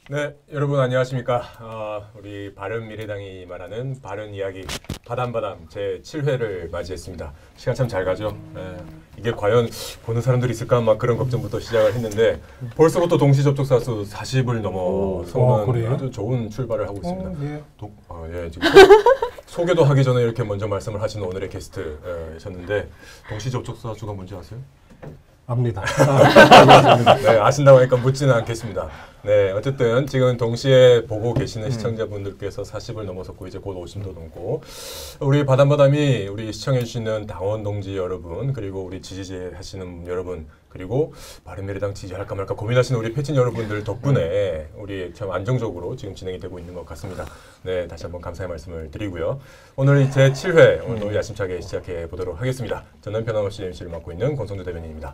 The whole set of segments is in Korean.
네, 여러분 안녕하십니까? 우리 바른미래당이 말하는 바른 이야기 바담바담 제 7회를 맞이했습니다. 시간 참 잘 가죠? 이게 과연 보는 사람들이 있을까? 막 그런 걱정부터 시작을 했는데 벌써부터 동시 접촉사 수 40을 넘어서는 아주 좋은 출발을 하고 있습니다. 예. 지금 소개도 하기 전에 이렇게 먼저 말씀을 하시는 오늘의 게스트셨는데 동시 접촉사 수가 뭔지 아세요? 압니다. 네, 아신다고 하니까 묻지는 않겠습니다. 네, 어쨌든 지금 동시에 보고 계시는 시청자분들께서 40을 넘어섰고 이제 곧 50도 넘고 우리 바담바담이 우리 시청해주시는 당원 동지 여러분 그리고 우리 지지하시는 여러분 그리고 바른미래당 지지할까 말까 고민하시는 우리 패친 여러분들 덕분에 우리 참 안정적으로 지금 진행이 되고 있는 것 같습니다. 네, 다시 한번 감사의 말씀을 드리고요. 오늘 제 7회 오늘도 야심차게 시작해 보도록 하겠습니다. 저는 변함없이 MC를 맡고 있는 권성주 대변인입니다.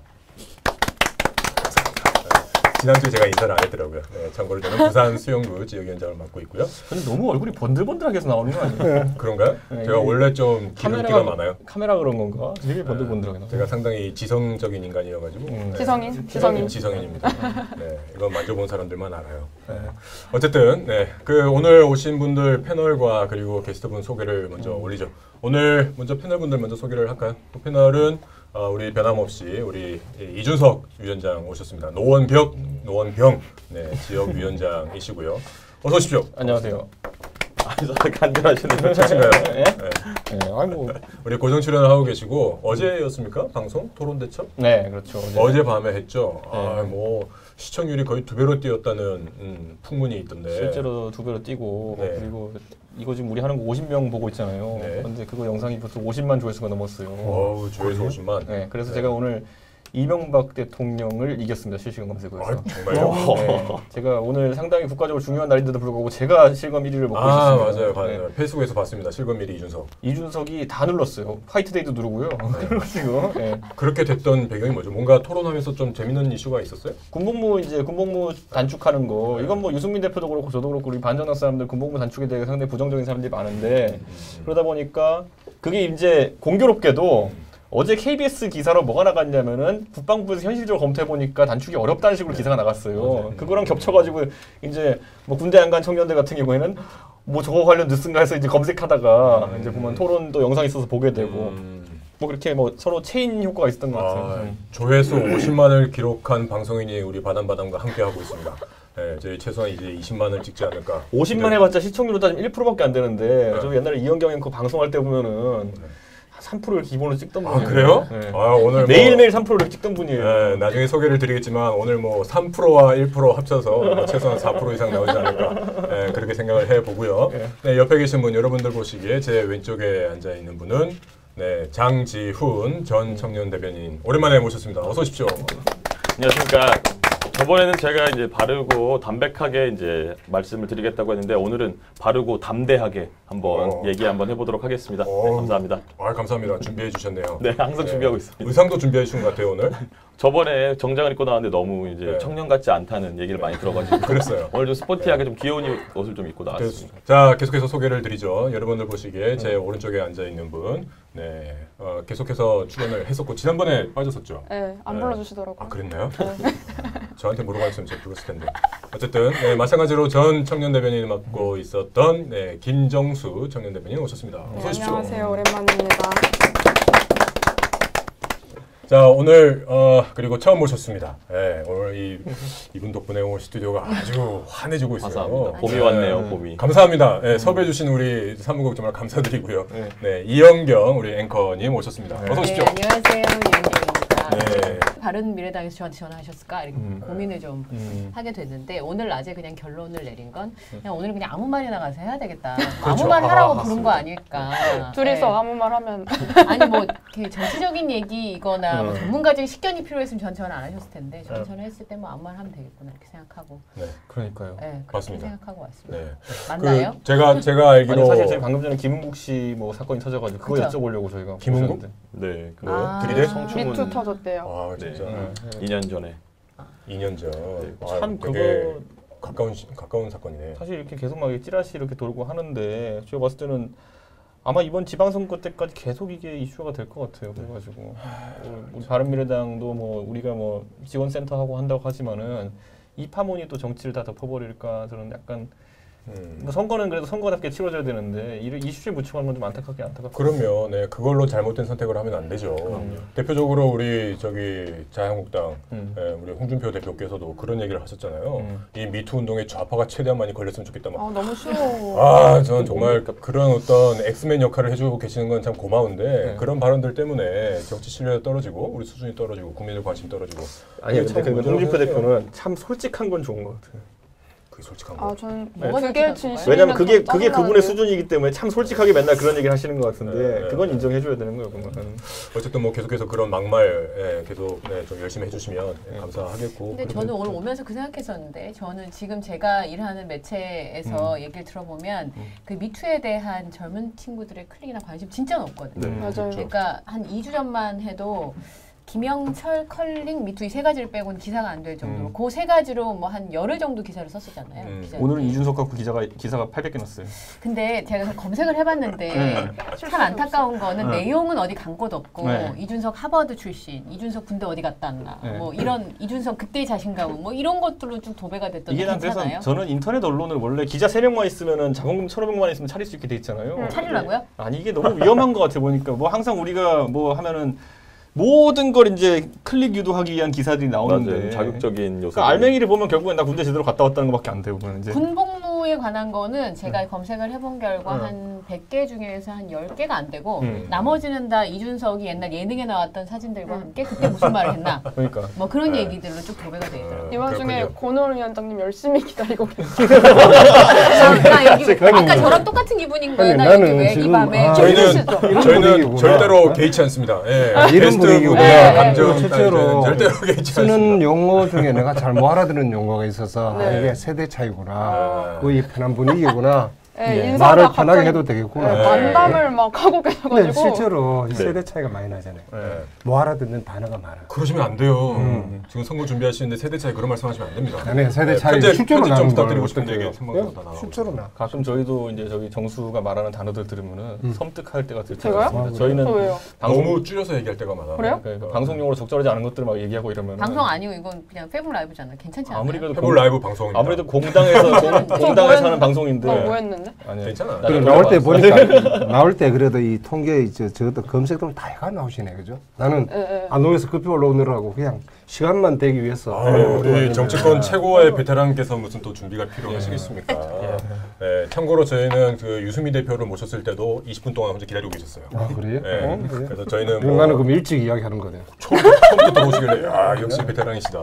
지난주에 제가 인사를 안 했더라고요. 네, 참고로 저는 부산 수영구 지역위원장을 맡고 있고요. 근데 너무 얼굴이 번들번들하게 해서 나오는 거 아니에요? 그런가요? 네, 제가 원래 좀 기름기가 많아요. 카메라 그런 건가? 되게 번들번들하게 나와요. 제가 상당히 지성적인 인간이어가지고 네. 지성인입니다. 네, 이건 만져본 사람들만 알아요. 네. 어쨌든 오늘 오신 분들 패널과 그리고 게스트분 소개를 먼저 올리죠. 오늘 먼저 패널분들 먼저 소개를 할까요? 그 패널은 우리 변함없이 우리 이준석 위원장 오셨습니다. 노원병 지역위원장이시고요. 어서 오십시오. 안녕하세요. 간결하시네요. 자신가요? 네. 아이고. 우리 고정 출연을 하고 계시고 어제였습니까? 방송 토론 대첩? 네, 그렇죠. 어제 밤에 했죠. 네. 시청률이 거의 2배로 뛰었다는 풍문이 있던데. 실제로 2배로 뛰고 그리고 이거 지금 우리 하는 거 50명 보고 있잖아요. 네. 근데 그거 영상이 벌써 50만 조회수가 넘었어요. 조회수 50만. 네, 그래서 제가 오늘 이명박 대통령을 이겼습니다. 실시간 검색어에서. 정말요? 네, 제가 오늘 상당히 국가적으로 중요한 날인데도 불구하고 제가 실검 1위를 먹고 있었습니다. 맞아요. 페이스북에서 봤습니다. 실검 1위 이준석. 이준석이 다 눌렀어요. 화이트데이도 누르고요. 그래가지고 그렇게 됐던 배경이 뭐죠? 뭔가 토론하면서 좀 재밌는 이슈가 있었어요? 군복무 단축하는 거 이건 뭐 유승민 대표도 그렇고 저도 그렇고 우리 반정당 사람들 군복무 단축에 대해 상당히 부정적인 사람들이 많은데 그러다 보니까 그게 이제 공교롭게도 어제 KBS 기사로 뭐가 나갔냐면은 국방부에서 현실적으로 검토해 보니까 단축이 어렵다는 식으로 기사가 나갔어요. 그거랑 겹쳐가지고 이제 뭐 군대 안 간 청년들 같은 경우에는 뭐 저거 관련 뉴스인가 해서 이제 검색하다가 이제 보면 토론도 영상 있어서 보게 되고 뭐 그렇게 뭐 서로 체인 효과가 있었던 것 같아요. 조회수 50만을 기록한 방송인이 우리 바담바담과 함께 하고 있습니다. 네, 저희 최소한 이제 20만을 찍지 않을까. 50만 해봤자 시청률로 따지면 1%밖에 안 되는데 저 옛날에 이현경 앵커 방송할 때 보면은 3%를 기본으로 찍던 분이에요. 그래요? 네. 오늘 매일매일 3%를 찍던 분이에요. 네, 나중에 소개를 드리겠지만 오늘 3%와 1% 합쳐서 최소한 4% 이상 나오지 않을까 그렇게 생각을 해보고요. 네, 옆에 계신 분 여러분들 보시기에 제 왼쪽에 앉아있는 분은 장지훈 전 청년 대변인 오랜만에 모셨습니다. 어서 오십시오. 안녕하십니까. 저번에는 제가 이제 바르고 담백하게 이제 말씀을 드리겠다고 했는데 오늘은 바르고 담대하게 한번 얘기 한번 해보도록 하겠습니다. 네, 감사합니다. 감사합니다. 준비해 주셨네요. 네, 항상 준비하고 있습니다. 의상도 준비해 주신 것 같아요 오늘. 저번에 정장을 입고 나왔는데 너무 이제 청년 같지 않다는 얘기를 많이 들어가지고 그랬어요. 오늘 좀 스포티하게 좀 귀여운 옷을 좀 입고 나왔습니다. 자, 계속해서 소개를 드리죠. 여러분들 보시기에 제 오른쪽에 앉아 있는 분, 계속해서 출연을 했었고 지난번에 빠졌었죠. 네, 안 불러주시더라고요. 그랬나요? 네. 저한테 물어봤으면 제가 불렀을 텐데. 어쨌든 마찬가지로 전 청년 대변인을 맡고 있었던 김정수 청년 대변인 오셨습니다. 어서 오십시오. 안녕하세요. 오랜만입니다. 자, 오늘 그리고 처음 모셨습니다. 오늘 이분 덕분에 오늘 스튜디오가 아주 환해지고 있어요. 감사합니다. 봄이 왔네요. 봄이. 감사합니다. 섭외해 주신 우리 사무국 정말 감사드리고요. 이영경 우리 앵커님 오셨습니다. 어서 오십시오. 안녕하세요. 이은경입니다. 네. 바른미래당에서 저한테 전화하셨을까 이렇게 고민을 좀 하게 됐는데 오늘 낮에 그냥 결론을 내린 건 그냥 오늘은 그냥 아무 말이나 가서 해야 되겠다. 그렇죠. 아무 말 하라고 부른 거 아닐까. 둘이서 아무 말 하면 아니 뭐 정치적인 얘기이거나 뭐 전문가적인 식견이 필요했으면 전화 안 하셨을 텐데 전화했을 때 뭐 아무 말 하면 되겠구나 이렇게 생각하고. 그러니까요. 네, 그렇게 맞습니다. 생각하고 왔습니다. 네. 맞나요? 제가 알기로 사실 저희 방금 전에 김은국 씨 뭐 사건이 터져가지고 그거 그쵸? 여쭤보려고 저희가 김은국? 모셨는데. 네, 들이대? 미투 터졌대요. 진짜. 2년 전에. 2년 전. 참 되게 그거 가까운 사건이네. 사실 이렇게 계속 막 찌라시 이렇게 돌고 하는데 제가 봤을 때는 아마 이번 지방선거 때까지 계속 이게 이슈가 될 것 같아요. 그래가지고 우리 바른미래당도 뭐 우리가 뭐 지원센터 하고 한다고 하지만은 이 파문이 또 정치를 다 덮어버릴까 저는 약간 뭐 선거는 그래도 선거답게 치러져야 되는데 이슈에 묻혀가는 건 좀 안타깝고. 그럼요. 네, 그걸로 잘못된 선택을 하면 안 되죠. 대표적으로 우리 자유한국당 우리 홍준표 대표께서도 그런 얘기를 하셨잖아요. 이 미투 운동에 좌파가 최대한 많이 걸렸으면 좋겠다. 막. 너무 싫어. 저는 정말 그런 어떤 엑스맨 역할을 해주고 계시는 건 참 고마운데 그런 발언들 때문에 정치 신뢰도 떨어지고 우리 수준이 떨어지고 국민들 관심 떨어지고. 아니 근데 홍준표 대표는 참 솔직한 건 좋은 것 같아요. 솔직한 거. 저는 뭐가 그게 진심이면 왜냐면 그게 그분의 수준이기 때문에 참 솔직하게 맨날 그런 얘기를 하시는 것 같은데 그건 인정해줘야 되는 거예요. 그건. 어쨌든 뭐 계속해서 그런 막말 계속 좀 열심히 해주시면 감사하겠고. 근데 저는 오늘 오면서 그 생각했었는데 저는 지금 제가 일하는 매체에서 얘기를 들어보면 그 미투에 대한 젊은 친구들의 클릭이나 관심 진짜 높거든요. 맞아요. 그러니까 한 2주 전만 해도 김영철, 컬링, 미투 이 세 가지를 빼고는 기사가 안 될 정도로 그 세 가지로 뭐 한 열흘 정도 기사를 썼었잖아요. 오늘은 이준석 갖고 기사가 800개 났어요. 근데 제가 검색을 해봤는데 참 안타까운 거는 내용은 어디 간 곳 없고 이준석 하버드 출신, 이준석 군대 어디 갔다 왔나 뭐 이런 이준석 그때의 자신감 뭐 이런 것들로 좀 도배가 됐던 게 괜찮아요? 그래서 저는 인터넷 언론을 원래 기자 3명만 있으면은 자본금 1,500만 있으면 차릴 수 있게 돼 있잖아요. 차리려고요? 아니 이게 너무 위험한 것 같아 보니까 뭐 항상 우리가 뭐 하면은 모든 걸 이제 클릭 유도하기 위한 기사들이 나오는데 맞아요. 자극적인 요소. 그러니까 알맹이를 보면 결국엔 나 군대 제대로 갔다 왔다는 것밖에 안 되고 이제 군복무에 관한 거는 제가 검색을 해본 결과 한 100개 중에서 한 10개가 안 되고 나머지는 다 이준석이 옛날 예능에 나왔던 사진들과 함께 그때 무슨 말을 했나 그러니까 뭐 그런 얘기들로 쭉 도배가 돼 있더라고요. 이 와중에 권오른 위원장님 열심히 기다리고 계세요. 아까 저랑 똑같은 기분인 거예요. 아니, 나 여기 나는 왜 이 지금, 밤에 저희는 절대로 개의치 않습니다. 이런 분위기구나. 감정 실제로 절대로 개의치 쓰는 않습니다. 용어 중에 내가 잘 못 알아듣는 용어가 있어서 이게 세대 차이구나. 이 편한 분위기구나. 말을 편하게 해도 되겠구나. 만담을 막 하고 계셔가지고. 근데 실제로 세대 차이가 많이 나잖아요. 못 알아듣는 단어가 많아. 그러시면 안 돼요. 지금 선거 준비하시는데 세대 차이 그런 말씀하시면 안 됩니다. 아니 세대 차이 실제로 좀 나는 부탁드리고 싶은 걸 얘기 어떻게 생각보다 다 나오고. 실제로 나. 가끔 저희도 이제 저기 정수가 말하는 단어들 들으면은 섬뜩할 때가 들 제가요? 때가 있습니다. 저희는 왜요? 너무 줄여서 얘기할 때가 많아요. 그래요? 그러니까 방송용으로 적절하지 않은 것들을 막 얘기하고 이러면 방송 아니고 이건 그냥 페북 라이브잖아. 괜찮지 않아요? 아무리 그래도 해볼 라이브 방송입니다. 아무래도 공당에서 하는 방송인데 뭐 했는데? 아니 괜찮아. 그래, 나올 때 보니까 나올 때 그래도 이 통계 저것도 검색도 다 해가 나오시네, 그죠? 나는 안동에서 급히 올라오느라고 그냥 시간만 되기 위해서. 우리 정치권 최고의 베테랑께서 무슨 또 준비가 필요하시겠습니까? 참고로 저희는 그 유승민 대표를 모셨을 때도 20분 동안 혼자 기다리고 계셨어요. 아 그래요? 그래요? 그래서 저희는 그럼 나는 그럼 일찍 이야기하는 거네요. 처음부터 들어오시길래 역시 베테랑이시다.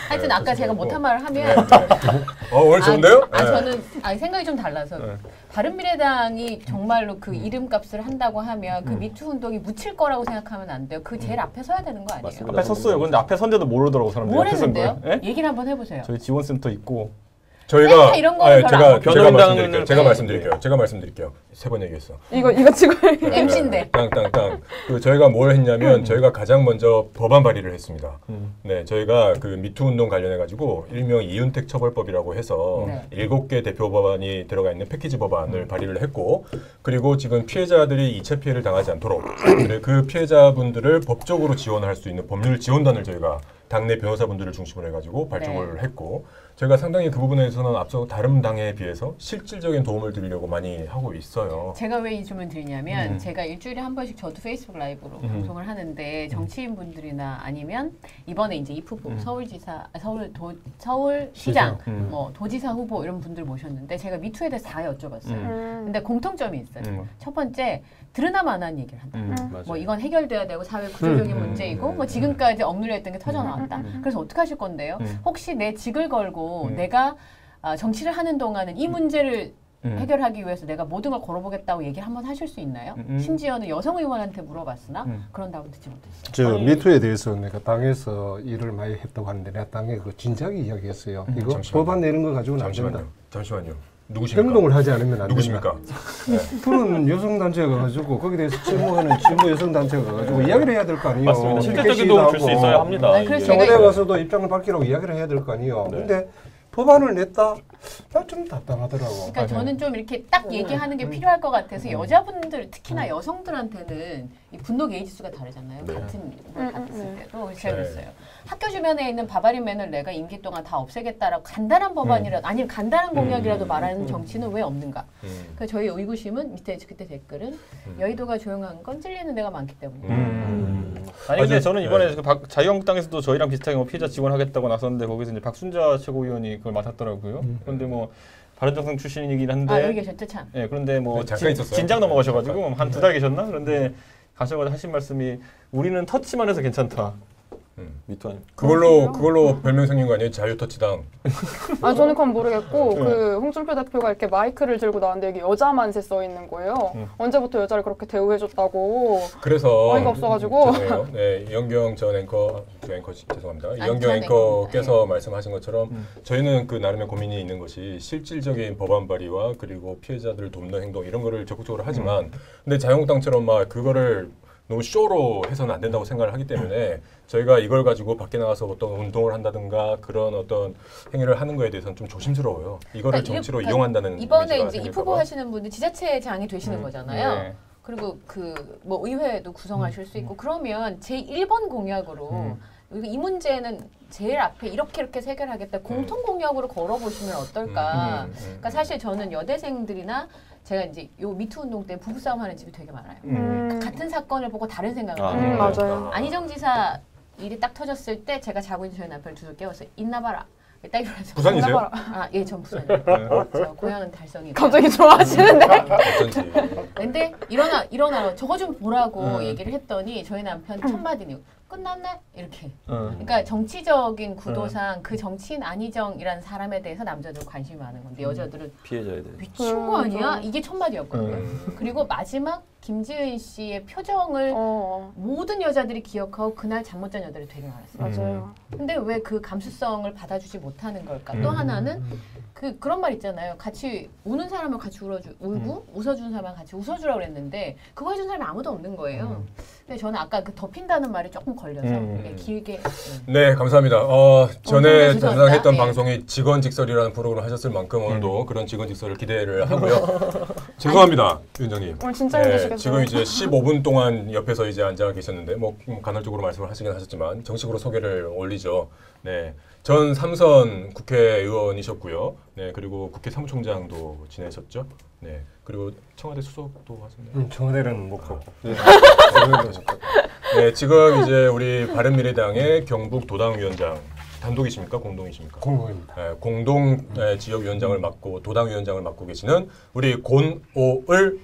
하여튼 아까 제가 못한 말을 하면 오늘 좋은데요? 저는 생각이 좀 달라서 바른미래당이 정말로 그 이름값을 한다고 하면 그 미투 운동이 묻힐 거라고 생각하면 안 돼요. 그 제일 앞에 서야 되는 거 아니에요? 맞습니다. 앞에 섰어요. 근데 앞에 선데도 모르더라고 사람들이. 뭘 앞에 선 했는데요? 거예요. 얘기를 한번 해보세요. 저희 지원센터 있고 저희가 이런 거는 별로 안 제가 변호인당은 말씀드릴게요. 3번 얘기했어. 이거 찍어야 MC인데. 땅땅땅. 저희가 뭘 했냐면 저희가 가장 먼저 법안 발의를 했습니다. 네, 저희가 그 미투 운동 관련해 가지고 일명 이윤택 처벌법이라고 해서 7개 대표 법안이 들어가 있는 패키지 법안을 발의를 했고, 그리고 지금 피해자들이 2차 피해를 당하지 않도록 그 피해자분들을 법적으로 지원할 수 있는 법률 지원단을 저희가 당내 변호사분들을 중심으로 해가지고 발족을 했고, 저희가 상당히 그 부분에서는 앞서 다른 당에 비해서 실질적인 도움을 드리려고 많이 하고 있어요. 제가 왜 이 질문을 드리냐면 제가 일주일에 한 번씩 저도 페이스북 라이브로 방송을 하는데 정치인분들이나 아니면 이번에 이제 이프 서울지사, 서울시장, 뭐 도지사 후보 이런 분들 모셨는데 제가 미투에 대해서 다 여쭤봤어요. 근데 공통점이 있어요. 첫 번째 드러나만한 얘기를 한다. 뭐 이건 해결돼야 되고 사회 구조적인 문제이고 뭐 지금까지 억눌려있던 게 터져 나왔다. 그래서 어떻게 하실 건데요? 혹시 내 직을 걸고 내가 정치를 하는 동안은 이 문제를 해결하기 위해서 내가 모든 걸 걸어보겠다고 얘기를 한번 하실 수 있나요? 심지어는 여성 의원한테 물어봤으나 그런다고 듣지 못했어요. 저 미투에 대해서 내가 당에서 일을 많이 했다고 하는데 내가 당에 그 진작에 이야기했어요. 이거 잠시만요. 법안 내는 거 가지고는 안 된다. 잠시만요. 누구십니까? 행동을 하지 않으면 안 누구십니까? 된다. 그런 여성단체가 가지고 거기에 대해서 침묵하는 진보 여성단체가 가지고 이야기를 해야 될 거 아니에요. 맞습니다. 실질적인 도움을 줄 수 있어야 합니다. 아니, 그래서 청와대 가서도 입장을 밝히라고 이야기를 해야 될 거 아니에요. 근데 법안을 냈다? 나 좀 답답하더라고. 그러니까 저는 좀 이렇게 딱 얘기하는 게 필요할 것 같아서 여자분들, 특히나 여성들한테는 이 분노 게이지 수가 다르잖아요. 네. 같은 걸 봤을 때도 그래서 제가 네. 그랬어요. 학교 주변에 있는 바바리 맨을 내가 임기 동안 다 없애겠다라고 간단한 법안이라도 아니면 간단한 공약이라도 말하는 정치는 왜 없는가? 그래서 저희 의구심은 밑에 그때 댓글은 여의도가 조용한 건 찔리는 데가 많기 때문에. 아니 근데 아주- 저는 이번에 그 자유한국당에서도 저희랑 비슷하게 뭐 피해자 지원하겠다고 나섰는데 거기서 이제 박순자 최고위원이 그걸 맡았더라고요. 그런데 뭐 바른정당 출신이긴 한데 아 여기 계셨죠 참. 예, 그런데 뭐 네, 잠깐 있었어요. 진작 넘어가셔가지고 한 2달 계셨나? 그런데 가셔가지고 하신 말씀이 우리는 터치만 해서 괜찮다. 미투 아니 그걸로 별명 생긴 거 아니에요? 자유터치당. 아 저는 그건 모르겠고 그 홍준표 대표가 이렇게 마이크를 들고 나왔는데 여기 여자만세 써 있는 거예요. 언제부터 여자를 그렇게 대우해줬다고. 그래서 어이가 없어가지고. 죄송해요. 네, 이영경 전 앵커 죄송합니다. 이영경 전 앵커께서 말씀하신 것처럼 저희는 그 나름의 고민이 있는 것이 실질적인 법안 발의와 그리고 피해자들을 돕는 행동 이런 거를 적극적으로 하지만 근데 자유한국당처럼 막 그거를 너무 쇼로 해서는 안 된다고 생각을 하기 때문에 저희가 이걸 가지고 밖에 나가서 어떤 운동을 한다든가 그런 어떤 행위를 하는 거에 대해서는 좀 조심스러워요. 이거를 정치로 이용한다는 이번에 이미지가 이제 생길까 입후보 봐. 하시는 분들 지자체장이 되시는 거잖아요. 네. 그리고 그 뭐 의회도 구성하실 수 있고 그러면 제 1번 공약으로 이 문제는 제일 앞에 이렇게 해결하겠다 공통 공약으로 걸어보시면 어떨까. 그러니까 사실 저는 여대생들이나 제가 이제 요 미투 운동 때 부부싸움 하는 집이 되게 많아요. 그러니까 같은 사건을 보고 다른 생각을 해요. 맞아요. 안희정 지사 일이 딱 터졌을 때 제가 자고 있는 저희 남편을 두들 깨워서 있나 봐라. 딱 이러면서 부산이세요? 아, 예, 전 부산이에요. 저 고향은 달성이고. 갑자기 좋아하시는데. 어쩐지. 근데 일어나 저거 좀 보라고 얘기를 했더니 저희 남편 첫 마디는 끝났네 이렇게. 그러니까 정치적인 구도상 그 정치인 안희정이라는 사람에 대해서 남자들은 관심이 많은 건데 여자들은 피해자에 대해. 미친 거 아니야? 이게 첫 마디였거든요. 그리고 마지막 김지은 씨의 표정을 모든 여자들이 기억하고 그날 잠 못 잔 여자들이 되게 많았어요. 맞아요. 근데 왜 그 감수성을 받아주지 못하는 걸까? 또 하나는 그런 말 있잖아요. 같이 우는 사람을 같이 울고 웃어주는 사람을 같이 웃어주라고 그랬는데 그거 해준 사람이 아무도 없는 거예요. 근데 저는 아까 그 덮인다는 말이 조금 걸려서 길게. 네, 감사합니다. 전에 죄송합니다. 담당했던 예. 방송이 직원직설이라는 프로그램을 하셨을 만큼 오늘도 그런 직원직설을 기대를 하고요. 죄송합니다, 위원장님. 오늘 진짜 힘드시겠어요. 지금 이제 15분 동안 옆에서 이제 앉아 계셨는데 뭐 간헐적으로 말씀을 하시긴 하셨지만 정식으로 소개를 올리죠. 네, 전 3선 국회의원이셨고요. 네, 그리고 국회 사무총장도 지내셨죠. 네, 그리고 청와대 수석도 하셨나요? 청와대는 못 가고. 네, 지금 이제 우리 바른미래당의 경북 도당위원장 단독이십니까? 공동이십니까? 공공입니다. 네, 공동 지역위원장을 맡고 도당위원장을 맡고 계시는 우리 권오을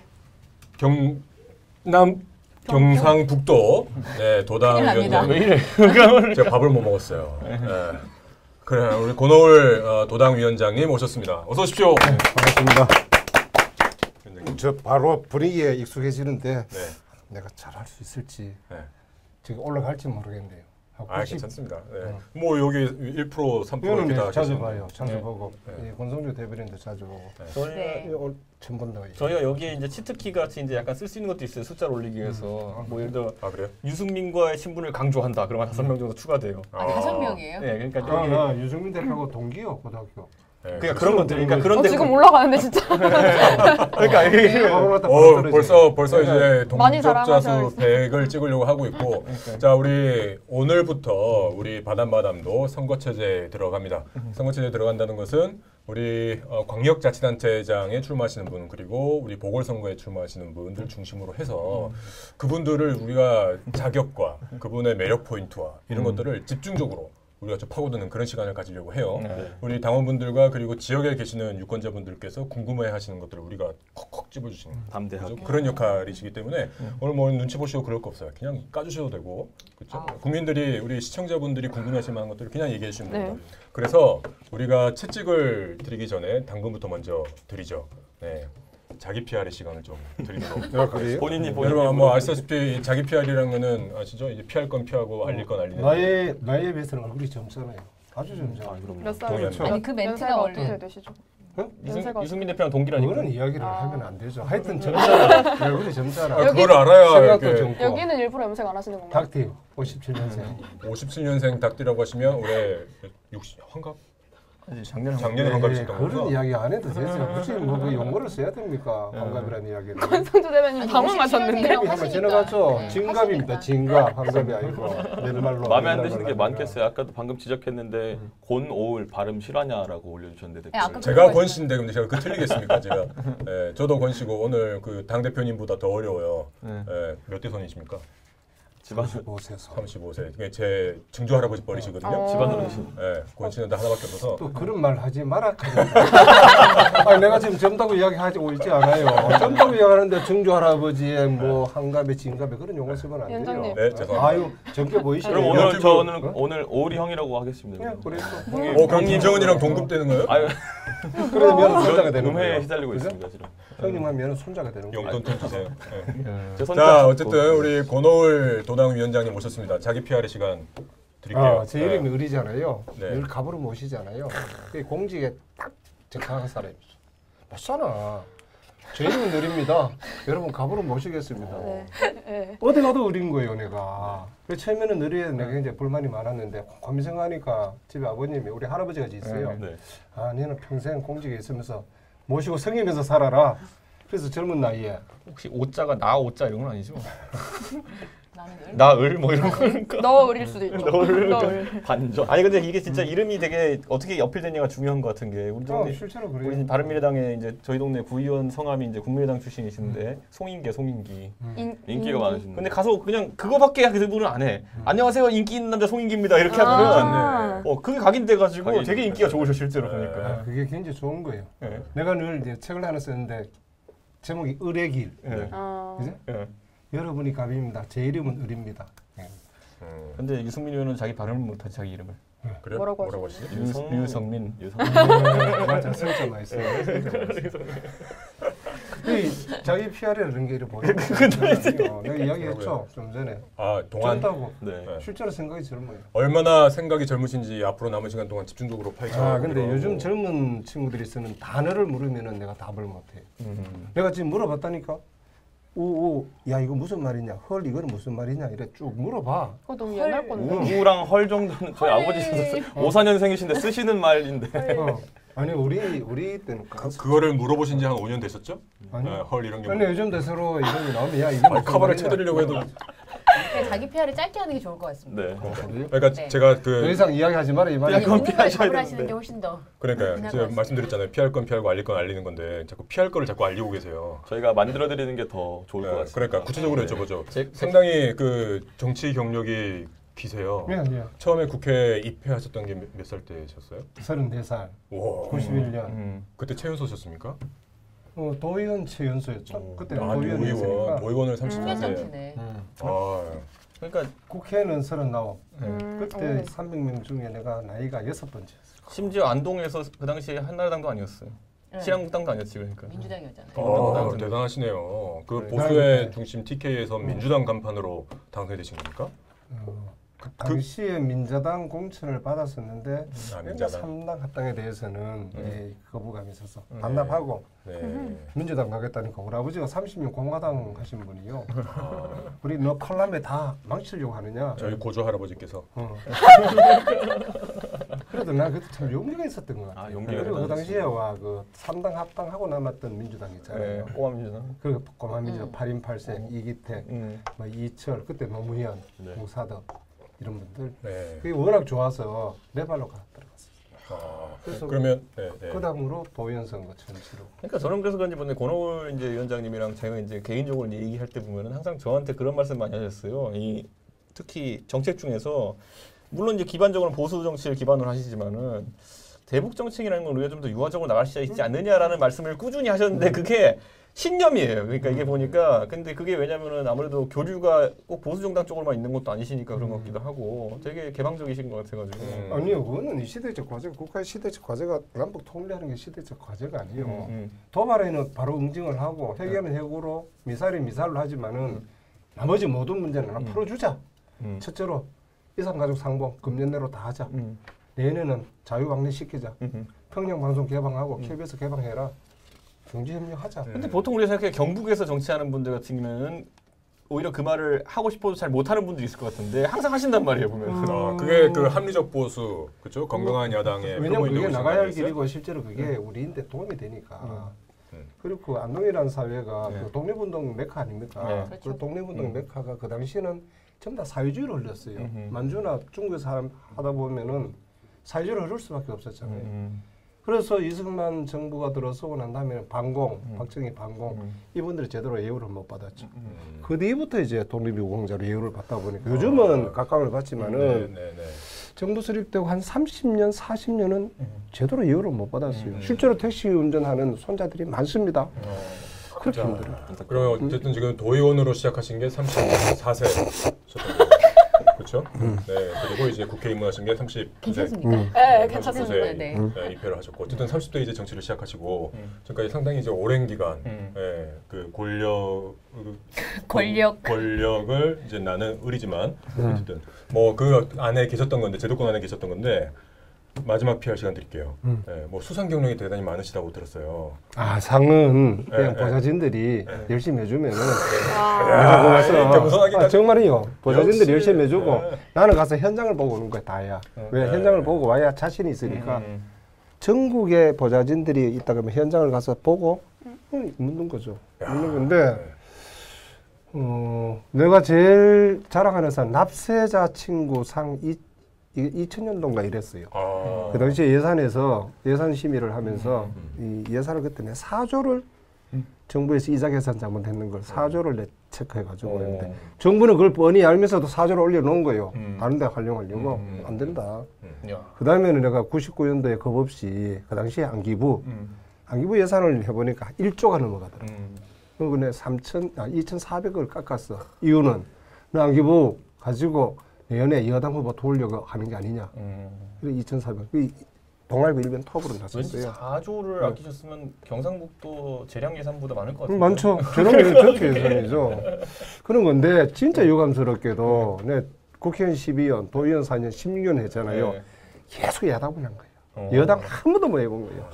경상북도 네, 도당위원장. 왜 이래? 제가 밥을 못 먹었어요. 네. 그래, 우리 권오을 도당위원장님 오셨습니다. 어서 오십시오. 반갑습니다. 저 바로 분위기에 익숙해지는데 네. 내가 잘할 수 있을지 네. 지금 올라갈지 모르겠네요. 괜찮습니다. 네. 뭐 여기 1% 3% 이거는 이렇게 다 자주 계시는데. 봐요. 자주 네. 보고 네. 권성주 대변인도 자주 보고. 네. 오늘 처음 본다. 저희가 여기에 이제 치트키 같이 이제 약간 쓸 수 있는 것도 있어요. 숫자를 올리기 위해서. 뭐 예를 들어 아 그래요? 유승민과의 신분을 강조한다. 그러면 5명 정도 추가돼요. 아, 5명이에요? 네, 그러니까 여기 나 유승민 대표하고 동기요 고등학교. 네. 그러니까 그런 것들. 그러니까 그런데 지금 올라가는데 진짜. 그러니까 이게 벌써 이제 많이 동접자 수 자랑하셔야겠어요. 100을 찍으려고 하고 있고 자 우리 오늘부터 우리 바담바담도 선거체제에 들어갑니다. 선거체제에 들어간다는 것은 우리 광역자치단체장에 출마하시는 분 그리고 우리 보궐선거에 출마하시는 분들 중심으로 해서 그분들을 우리가 자격과 그분의 매력 포인트와 이런 것들을 집중적으로 우리가 좀 파고드는 그런 시간을 가지려고 해요. 네. 우리 당원분들과 그리고 지역에 계시는 유권자분들께서 궁금해하시는 것들을 우리가 콕콕 집어주시는 담대하게. 그런 역할이시기 때문에 오늘 뭐 눈치 보시고 그럴 거 없어요. 그냥 까주셔도 되고 그렇죠? 국민들이 우리 시청자분들이 궁금해하실 만한 것들을 그냥 얘기해 주시면 됩니다. 그래서 우리가 채찍을 드리기 전에 당근부터 먼저 드리죠. 네. 자기 PR의 시간을 좀 드리도록. 본인이 여러분 뭐 아시다시피 자기 PR이라는 거는 아시죠? 이제 피할 건 피하고 알릴 건 알리는. 나이에 비해서는 얼굴이 젊잖아요. 아주 젊잖아요. 몇 살? 동의합니다. 아니 그 멘트가 연세가 원래 어떻게 되시죠? 연세가 유승민 대표랑 동기라니까. 그런 이야기를 하면 안 되죠. 하여튼 젊잖아. 얼굴이 젊잖아. 그걸 알아야 생각도 이렇게 젊고. 여기는 일부러 염색 안 하시는 건가요? 닭띠 57년생. 57년생 닭띠라고 하시면 올해 60 환갑? 작년에 환갑이 있었던 그런 거죠? 이야기 안 해도 되죠. 굳이 뭐 그 용어를 써야 됩니까? 환갑이라는 이야기는. 권성주 대변인 당황하셨는데. 한번 지나갔죠. 진갑입니다. 진갑, 환갑이 아니고 옛말로. 마음에 안 드시는 게 많겠어요. 아까도 방금 지적했는데 곤오을 발음 실화냐라고 올려주셨는데 댓글. 제가 권 씨인데 근데 제가 그 틀리겠습니까 제가? 예, 저도 권 씨고 오늘 그 당 대표님보다 더 어려워요. 예, 몇 대 손이십니까? 집안 35세. 35세. 그게 제 증조 할아버지 뻘이시거든요. 집안으로신. 예, 권 씨는 다 하나밖에 없어서. 또 그런 말 하지 마라. 아니 내가 지금 젊다고 이야기하고 있지 않아요. 젊다고 이야기하는데 증조 할아버지의 뭐 한갑에 진갑에 그런 용어 쓰면 안 돼요. 위원장님. 네, 죄송합니다. 아유 젊게 보이시네요. 그럼 오늘 유튜브- 저는 오늘 오을이 형이라고 하겠습니다. 그냥 그래서 그럼 김정은이랑 동급되는 거예요? 아유, 그러면 손자가 되는 음해에 거예요. 시달리고 그죠? 있습니다 지금. 형님 하면 손자가 되는 거예요. 용돈 좀 주세요. 예. 제 손자 자, 잡고. 어쨌든 우리 권오을 도당 위원장님 모셨습니다. 자기 PR의 시간 드릴게요. 제 이름이 을이잖아요. 네. 늘 갑으로 모시잖아요. 그게 공직에 딱 적합한 사람이죠. 맞잖아. 제 이름은 을입니다. 여러분 갑으로 모시겠습니다. 네. 어디 가도 을인 거예요, 내가. 그래서 처음에는 을에 내가 굉장히 불만이 많았는데 곰곰이 생각하니까 집에 아버님이 우리 할아버지가 있어요. 네. 아, 너는 평생 공직에 있으면서 모시고 성이면서 살아라. 그래서 젊은 나이에 혹시 오자가 나 오자 이런 건 아니죠? 나는 을. 나을 뭐 이런 거니까. 너 을일 수도 있죠. 너 반전. 아니 근데 이게 진짜 이름이 되게 어떻게 연필되냐가 중요한 것 같은 게 우리 동네 실제로 그래요. 우리 바른미래당에 이제 저희 동네 구의원 성함이 이제 국민의당 출신이신데 송인기. 인기가 많으신데. 근데 가서 그냥 그거밖에 그분은 안 해. 안녕하세요 인기 있는 남자 송인기입니다 이렇게 하면 그게 각인돼가지고 각인. 되게 인기가 좋으셔 실제로 아, 보니까. 그게 굉장히 좋은 거예요. 네. 내가 늘 이제 책을 하나 썼는데 제목이 을의 길. 네. 그죠? 네. 여러분이 갑입니다. 제 이름은 을입니다. 근데 유승민 의원은 자기 발음을 못하지 자기 이름을. 그래요? 뭐라고 하시죠? 유성민. 맞아, 성자만 있어요. 자기 PR이라는 게 이렇게 보이는 거예요. 내가 이야기했죠 좀 전에. 아, 동안 젊다고. 네. 실제로 생각이 젊어요. 얼마나 생각이 젊으신지 앞으로 남은 시간 동안 집중적으로 파헤쳐. 아, 근데 요즘 젊은 친구들이 쓰는 단어를 물으면은 내가 답을 못해. 내가 지금 물어봤다니까. 오, 야 이거 무슨 말이냐? 헐 이거는 무슨 말이냐? 이래 쭉 물어봐. 그거 너무 옛날 건데. 우랑 헐 정도는 저희 아버지께서 54년생이신데 쓰시는 말인데. 아니 우리 때는 그거를 물어보신 지 한 5년 되셨죠? 아니. 네, 헐 이런 게. 근데 요즘 대세로 이름이 나오면 야 이게 무슨 카바를 말이냐? 쳐드리려고 해도. 네, 자기 PR을 짧게 하는 게 좋을 것 같습니다. 네. 그러니까 네. 제가 더 그 이상 이야기하지 마라 이 말이야. 그냥 있는 걸 답을 하시는 게 훨씬 더. 그러니까요. 그냥 제가 그렇습니다. 말씀드렸잖아요. 피할 건 피하고 알릴 건 알리는 건데 자꾸 피할 거를 자꾸 알리고 계세요. 저희가 만들어 드리는 게 더 좋을 것 네, 같습니다. 그러니까 구체적으로 여쭤보죠. 제- 상당히 그 정치 경력이 기세요. 예. 처음에 국회 입회하셨던 게 몇 살 때셨어요? 34살, 와. 91년. 그때 최연소셨습니까? 도의원 최연소였죠. 그때 아, 도의원이었으니까. 도의원을 10년 30년. 전이네. 아, 그러니까 국회는 39. 음, 그때 300명 중에 내가 나이가 6번째였어. 심지어 안동에서 그 당시에 한나라당도 아니었어요. 네. 신한국당도 아니었지 그러니까. 민주당이었잖아요. 대단하시네요. 그 그래. 보수의 중심 TK에서 민주당 간판으로 당선이 되신 겁니까? 당시에 민자당 공천을 받았었는데 아, 맨날 민자당. 3당 합당에 대해서는 거부감이 있어서 반납하고 네. 민주당 가겠다니까 우리 아버지가 30년 공화당 하신 분이요. 우리 너 칼럼에 다 망치려고 하느냐. 저희 고조 할아버지께서 그래도 나 그때 참 용기가 있었던 것 같아. 아, 용기가 그리고 그 대단하시죠. 당시에 그 3당 합당하고 남았던 민주당 있잖아요. 꼬마민주당. 그리고 꼬마민주당 8인 8색 이기택, 뭐 이철, 그때 노무현, 네. 무사덕 이런 분들. 네. 그게 워낙 좋아서 내 발로 들어갔어요. 아, 그래서 그러면 네. 그 다음으로 도의원 선거 전치로. 그러니까 저는 그래서 그런지 보는데 권오을 이제 위원장님이랑 제가 이제 개인적으로 이제 얘기할 때 보면은 항상 저한테 그런 말씀 많이 하셨어요. 이 특히 정책 중에서 물론 이제 기반적으로 보수 정치를 기반으로 하시지만은 대북 정책이라는 건 우리가 좀 더 유화적으로 나갈 수 있지 않느냐라는 말씀을 꾸준히 하셨는데 그게 신념이에요. 그러니까 이게 보니까 근데 그게 왜냐면은 아무래도 교류가 꼭 보수 정당 쪽으로만 있는 것도 아니시니까 그런 것 같기도 하고 되게 개방적이신 것 같아가지고. 아니요, 그거는 이 시대적 과제, 국가의 시대적 과제가 남북 통일하는 게 시대적 과제가 아니에요. 음. 도발에는 바로 응징을 하고 핵이면 핵으로, 미사일은 미사일로 하지만은 나머지 모든 문제는 하나 풀어주자. 첫째로 이산가족 상봉 금년 내로 다 하자. 내년에는 자유방내 시키자. 평양 방송 개방하고 KBS 개방해라. 경제협력하자. 근데 보통 우리가 생각해 경북에서 정치하는 분들 같은 경우는 오히려 그 말을 하고 싶어도 잘 못하는 분들이 있을 것 같은데 항상 하신단 말이에요 보면. 그게 그 합리적 보수, 그렇죠? 건강한 야당의 왜냐면 그게 표본이 나가야 할 있어요? 길이고 실제로 그게 우리인데 도움이 되니까. 그리고 안동이라는 사회가 그 독립운동 메카 아닙니까? 네. 그 독립운동 메카가 그 당시에는 전부 다 사회주의로 흘렀어요. 만주나 중국에 사람 하다 보면은 사회주의로 흐를 수밖에 없었잖아요. 그래서 이승만 정부가 들어서고 난 다음에 반공, 박정희 반공 이분들이 제대로 예우를 못 받았죠. 그 뒤부터 이제 독립유공자로 예우를 받다 보니까 요즘은 각광을 받지만은 정부 수립되고 한 30년, 40년은 제대로 예우를 못 받았어요. 실제로 택시 운전하는 손자들이 많습니다. 그렇게 힘들어요. 그러면 어쨌든 지금 도의원으로 시작하신 게 34세. 그렇죠? 네. 그리고 이제 국회 입문하신 게 39세. 괜찮습니까? 네, 괜찮습니다. 네. 네, 입회를 하셨고 어쨌든 30대 이제 정치를 시작하시고 지금까지 상당히 이제 오랜 기간 그 권력을 이제 나는 의리지만 어쨌든 뭐 그 안에 계셨던 건데 제도권 안에 계셨던 건데 마지막 PR 시간 드릴게요. 네, 뭐 수상 경력이 대단히 많으시다고 들었어요. 아 상은 그냥 보좌진들이 열심히 해주면은 내가 거기서 정말이요. 보좌진들이 열심히 해주고 나는 가서 현장을 보고 오는 거야 다야. 왜 현장을 보고 와야 자신이 있으니까 전국의 보좌진들이 있다 그러면 현장을 가서 보고 묻는 거죠. 묻는 건데 내가 제일 자랑하는 상 납세자 친구 상 2000년도인가 이랬어요. 그 당시에 예산에서 예산 심의를 하면서 이 예산을 그때 내 4조를 정부에서 이자 계산 잘못했는 걸 4조를 내 체크해가지고 했는데 정부는 그걸 뻔히 알면서도 4조를 올려놓은 거예요. 다른 데 활용하려고. 안 된다. 그 다음에는 내가 99년도에 겁 없이 그 당시에 안기부 예산을 해보니까 1조가 넘어가더라고요. 그리고 내 2,400을 깎았어. 이유는 너 안기부 가지고 내년에 여당 후보 도우려고 하는 게 아니냐. 그래서 2,400. 동아일보 일면 톱으로 왠지 났었어요. 4조를 아끼셨으면 경상북도 재량 예산보다 많을 것 같아요. 많죠. 재량 예산 전체 예산이죠. 그런 건데 진짜 유감스럽게도 내 국회의원 12년, 도의원 4년, 16년 했잖아요. 계속 야당만 한 거예요. 여당 한 번도 못 해본 거예요.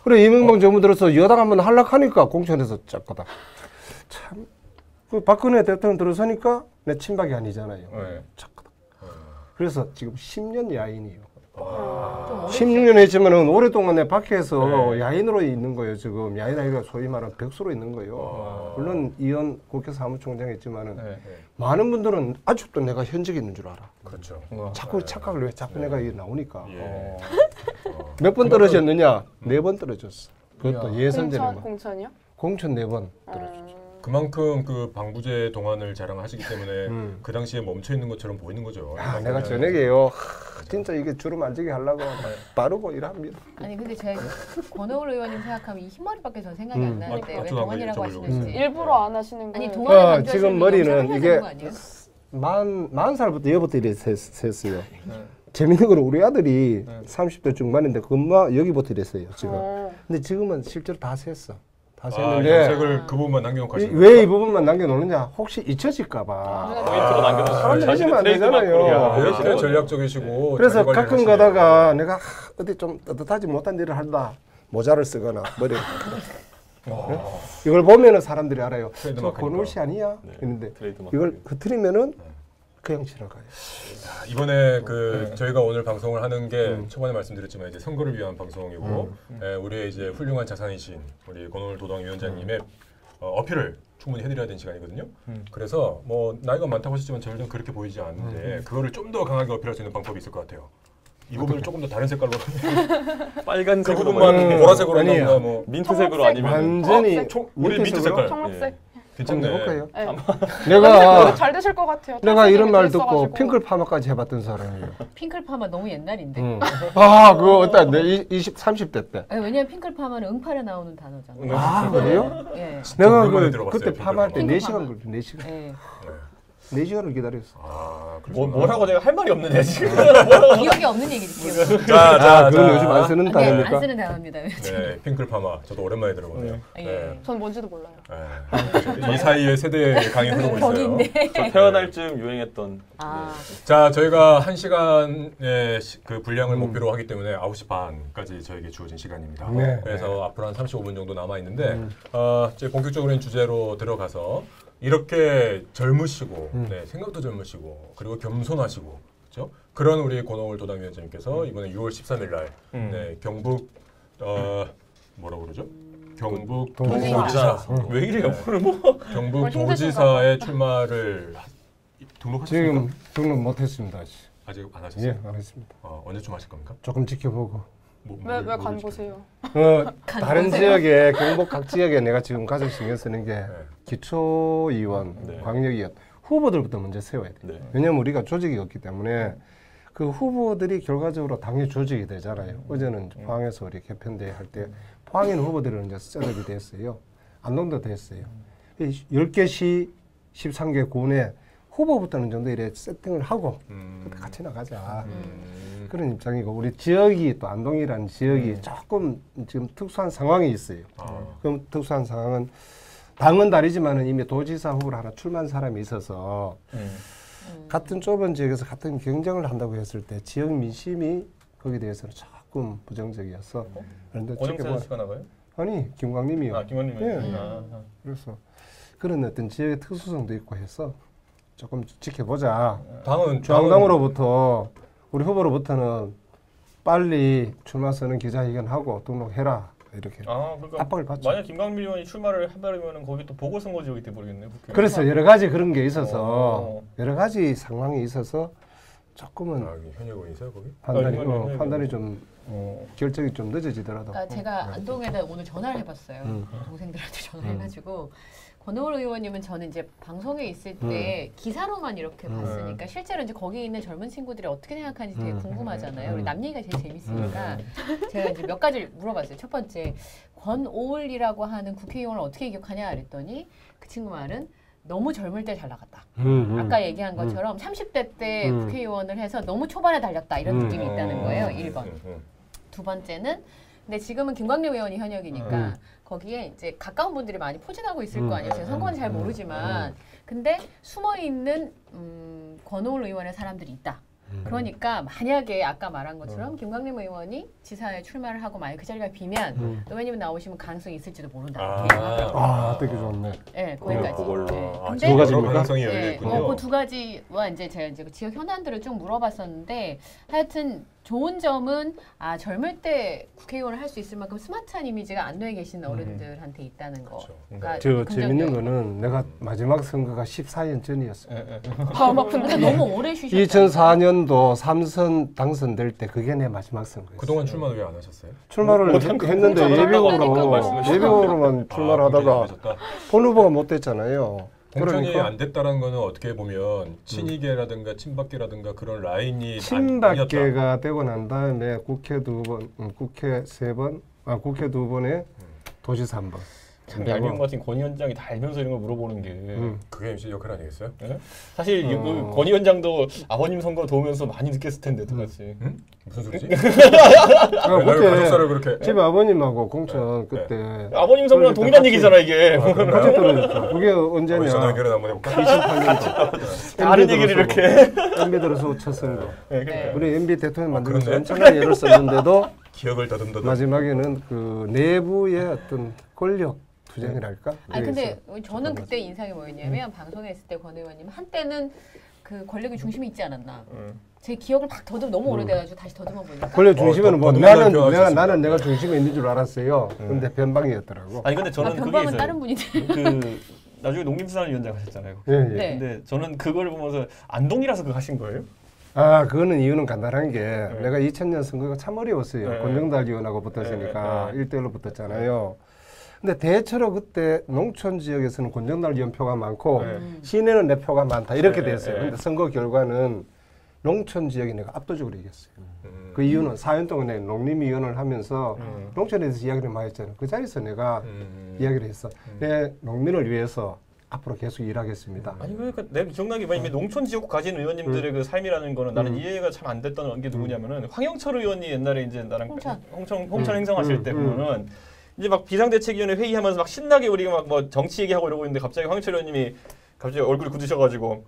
그래 이명박 정부 들어서 여당 한번 하락하니까 공천에서 짝거다. 참. 그 박근혜 대통령 들어서니까 내 친박이 아니잖아요. 짝거다. 그래서 지금 10년 야인이에요. 16년 했지만은 오랫동안 내 밖에서 야인으로 있는 거예요. 지금 야인 아이가 소위 말하는 백수로 있는 거예요. 물론 이현 국회 사무총장 했지만은 많은 분들은 아직도 내가 현직에 있는 줄 알아. 그렇죠. 자꾸 착각을 왜 자꾸 내가 여기 나오니까. 몇 번 떨어졌느냐? 4번 떨어졌어. 그것도 예선제는 공천이요? 공천 4번 떨어졌죠. 그만큼 그 방부제 동안을 자랑하시기 때문에 그 당시에 멈춰 있는 것처럼 보이는 거죠. 내가 저녁에요. 진짜 이게 주름 안지게 하려고 바르고 일합니다. 아니 근데 제가 권오을 의원님 생각하면 이 흰머리밖에 전 생각이 안 나는데 왜 동안이라고 하시는지. 일부러 안 하시는 거예요? 아니 동안을 강조하시는 지금 머리는 이게 거 아니에요? 40살부터 여부터 이래 셌어요. 재밌는 건 우리 아들이 30대 중반인데 금방 여기부터 이랬어요 지금. 근데 지금은 실제로 다 셌어. 다 셌는데 염색을 그 부분만 남겨놓고 하시는 왜 이 부분만 남겨놓느냐? 혹시 잊혀질까봐. 포인트로 남겨놓으시면 사람들 잊으면 안 트레이드 되잖아요. 마크로 굉장히 전략적이시고 그래서 자기 관리를 가끔 하시네요. 가다가 내가 어디 좀 떳떳하지 못한 일을 한다. 모자를 쓰거나 머리를 네? 이걸 보면은 사람들이 알아요. 저 권오을 씨 아니야? 했는데 이걸 흐트리면은 그냥 지나가요. 이번에 그 저희가 오늘 방송을 하는 게 초반에 말씀드렸지만 이제 선거를 위한 방송이고 우리의 이제 훌륭한 자산이신 우리 권오을 도당위원장님의 어필을 충분히 해드려야 되는 시간이거든요. 그래서 뭐 나이가 많다고 하시지만 저희는 그렇게 보이지 않는데 그거를 좀 더 강하게 어필할 수 있는 방법이 있을 것 같아요. 이 부분을 조금 더 다른 색깔로 빨간색으로 그 부분만 보라색으로 아니에요. 뭐 민트색으로 아니면 완전히 우리 민트 색깔 청록색. 괜찮네. 해볼까요? 네. 내가 잘 되실 것 같아요. 내가 이런 말 듣고 있어가지고. 핑클 파마까지 해봤던 사람이에요. 핑클 파마 너무 옛날인데. 아 그거 어때? 내 30대 때. 아니, 왜냐면 핑클 파마는 응팔에 나오는 단어잖아요. 아 그래요? 예. 내가 오랜만에 들어봤어요, 그때 핑클 파마할 때 파마. 4시간 걸렸어. 4시간. 예. 4시간을 기다렸어. 뭐라고 내가 할 말이 없는데 지금. 기억이 없는 얘기지 기억. 자, 그건 요즘 안 쓰는 네, 단어니까. 안 쓰는 단어입니다. 네, 핑클 파마. 저도 오랜만에 들어보네요. 예. 전 뭔지도 몰라요. 이 사이에 세대 강이 흐르고 있어요. 덕인데. 저 태어날 즈음 유행했던 아. 자, 저희가 1시간의 그 분량을 목표로 하기 때문에 9시 반까지 저에게 주어진 시간입니다. 네. 그래서 앞으로 한 35분 정도 남아 있는데 이제 본격적으로 주제로 들어가서 이렇게 젊으시고 네, 생각도 젊으시고 그리고 겸손하시고 그렇죠? 그런 우리 권오을 도당위원장님께서 이번에 6월 13일 날 네, 경북 뭐라고 그러죠? 경북 도지사 왜 이래요? 오늘 뭐 경북 도지사의 출마를 등록하셨습니까? 지금 등록 못했습니다. 아직 안 하셨어요? 예, 안 했습니다. 언제쯤 하실 겁니까? 조금 지켜보고. 왜 간 보세요? 다른 지역에 경북 각 지역에 내가 지금 가장 신경 쓰는 게 기초의원, 네. 광역의원 후보들부터 먼저 세워야 돼. 네. 왜냐하면 우리가 조직이 없기 때문에 그 후보들이 결과적으로 당의 조직이 되잖아요. 어제는 포항에서 우리 개편대회 할 때 포항인 후보들은 이제 셋업이 됐어요. 안동도 됐어요. 10개 시, 13개 군에 후보부터 어느 정도 이래 세팅을 하고 같이 나가자. 그런 입장이고 우리 지역이 또 안동이라는 지역이 조금 지금 특수한 상황이 있어요. 그럼 특수한 상황은 당은 다르지만은 이미 도지사 후보를 하나 출마한 사람이 있어서 같은 좁은 지역에서 같은 경쟁을 한다고 했을 때 지역 민심이 거기에 대해서는 조금 부정적이어서 그런데 원영태 씨가 나가요? 아니 김광림이요. 김광림이. 네. 그래서 그런 어떤 지역의 특수성도 있고 해서 조금 지켜보자. 당은 중앙당으로부터 우리 후보로부터는 빨리 출마 선언 기자회견하고 등록해라 이렇게 그러니까 압박을 받죠. 만약 김광민 의원이 출마를 해버리면 거기 또 보궐선거 지역이 돼버리겠네요. 그래서 여러 가지 그런 게 있어서 여러 가지 상황이 있어서 조금은 현역 의원이세요 거기? 판단이 좀 결정이 좀 늦어지더라도. 그러니까 제가 안동에다 오늘 전화를 해봤어요. 동생들한테 전화해가지고 권오을 의원님은 저는 이제 방송에 있을 때 기사로만 이렇게 봤으니까 실제로 이제 거기 있는 젊은 친구들이 어떻게 생각하는지 되게 궁금하잖아요. 우리 남 얘기가 제일 재밌으니까 제가 이제 몇 가지를 물어봤어요. 첫 번째, 권오을이라고 하는 국회의원을 어떻게 기억하냐 그랬더니 그 친구 말은 너무 젊을 때 잘 나갔다. 아까 얘기한 것처럼 30대 때 국회의원을 해서 너무 초반에 달렸다 이런 느낌이 있다는 거예요. 1번. 두 번째는 근데 지금은 김광림 의원이 현역이니까 거기에 이제 가까운 분들이 많이 포진하고 있을 거 아니에요. 제가 선거는 잘 모르지만 근데 숨어있는 권오을 의원의 사람들이 있다. 그러니까 만약에 아까 말한 것처럼 김광림 의원이 지사에 출마를 하고 만약 그 자리가 비면 의원님은 나오시면 가능성이 있을지도 모른다. 되게 좋네. 네, 거기까지. 두 가지입니까? 가능성이 열려있군요. 그 두 가지와 이제 제가 이제 지역 현안들을 쭉 물어봤었는데 하여튼 좋은 점은 젊을 때 국회의원을 할 수 있을 만큼 스마트한 이미지가 안동에 계신 어른들한테 있다는 거. 그러니까 재밌는 거는 내가 마지막 선거가 14년 전이었어요. 마음 아픈데 너무 오래 쉬셨어요. 2004년도 3선 당선될 때 그게 내 마지막 선거였어요. 그동안 출마는 왜 안 하셨어요? 출마를 했는데 예비후보로만 출마를 하다가 본 후보가 못 됐잖아요. 공천이 안 됐다는 거는 어떻게 보면 친이계라든가 친박계라든가 그런 라인이 친박계가 되고 난 다음에 국회 2번, 국회 3번, 국회 2번에 도지사 1번. 참 얄미운 것 같은 권 위원장이 다 알면서 이런 걸 물어보는 게 그게 MC 역할 아니겠어요? 네? 사실 그 권 위원장도 아버님 선거 도우면서 많이 느꼈을 텐데 똑같이. 무슨 소리지? 그때 그렇게 집에 아버님하고 공천 그때 아버님 선거랑 동일한 얘기잖아 이게. 같이 들어줬죠. 그게 언제냐? 전화 연결 한번 해볼까? 28년도. 다른 얘기를 이렇게. MB 들어서 첫 선거. 네, 우리 MB 대통령 만들면서 엄청난 예를 썼는데도 기억을 더듬더듬. 마지막에는 그 내부의 어떤 권력 투쟁이랄까? 근데 저는 그때 인상이 뭐였냐면 방송에 있을 때 권 의원님 한때는 그 권력의 중심이 있지 않았나. 제 기억을 막 너무 오래돼가지고 다시 더듬어 보니까. 권력 중심은 나는 내가 중심에 있는 줄 알았어요. 근데 변방이었더라고. 아니 근데 저는 그게 변방은 있어요. 다른 분인데. 나중에 농림수산위원장 하셨잖아요. 예. 네. 근데 저는 그걸 보면서 안동이라서 그거 하신 거예요? 그거는 이유는 간단한 게 내가 2000년 선거가 참 어려웠어요. 권정달 의원하고 붙었으니까 1대1로 붙었잖아요. 근데 대체로 그때 농촌 지역에서는 권정달 의원 표가 많고 시내는 내 표가 많다 이렇게 됐어요. 근데 선거 결과는 농촌 지역이 내가 압도적으로 이겼어요. 그 이유는 4년 동안 내가 농림위원을 하면서 농촌에 대해서 이야기를 많이 했잖아요. 그 자리에서 내가 이야기를 했어. 내 농민을 위해서 앞으로 계속 일하겠습니다. 아니 그러니까 내가 기억나기 이미 농촌 지역 가진 의원님들의 그 삶이라는 거는 나는 이해가 참 안 됐던 게 누구냐면은 황영철 의원이 옛날에 이제 나랑 홍천 행정하실 때 보면은 이제 막 비상대책위원회 회의하면서 막 신나게 우리가 막 뭐 정치 얘기하고 이러고 있는데 갑자기 황영철 의원님이 갑자기 얼굴이 굳으셔가지고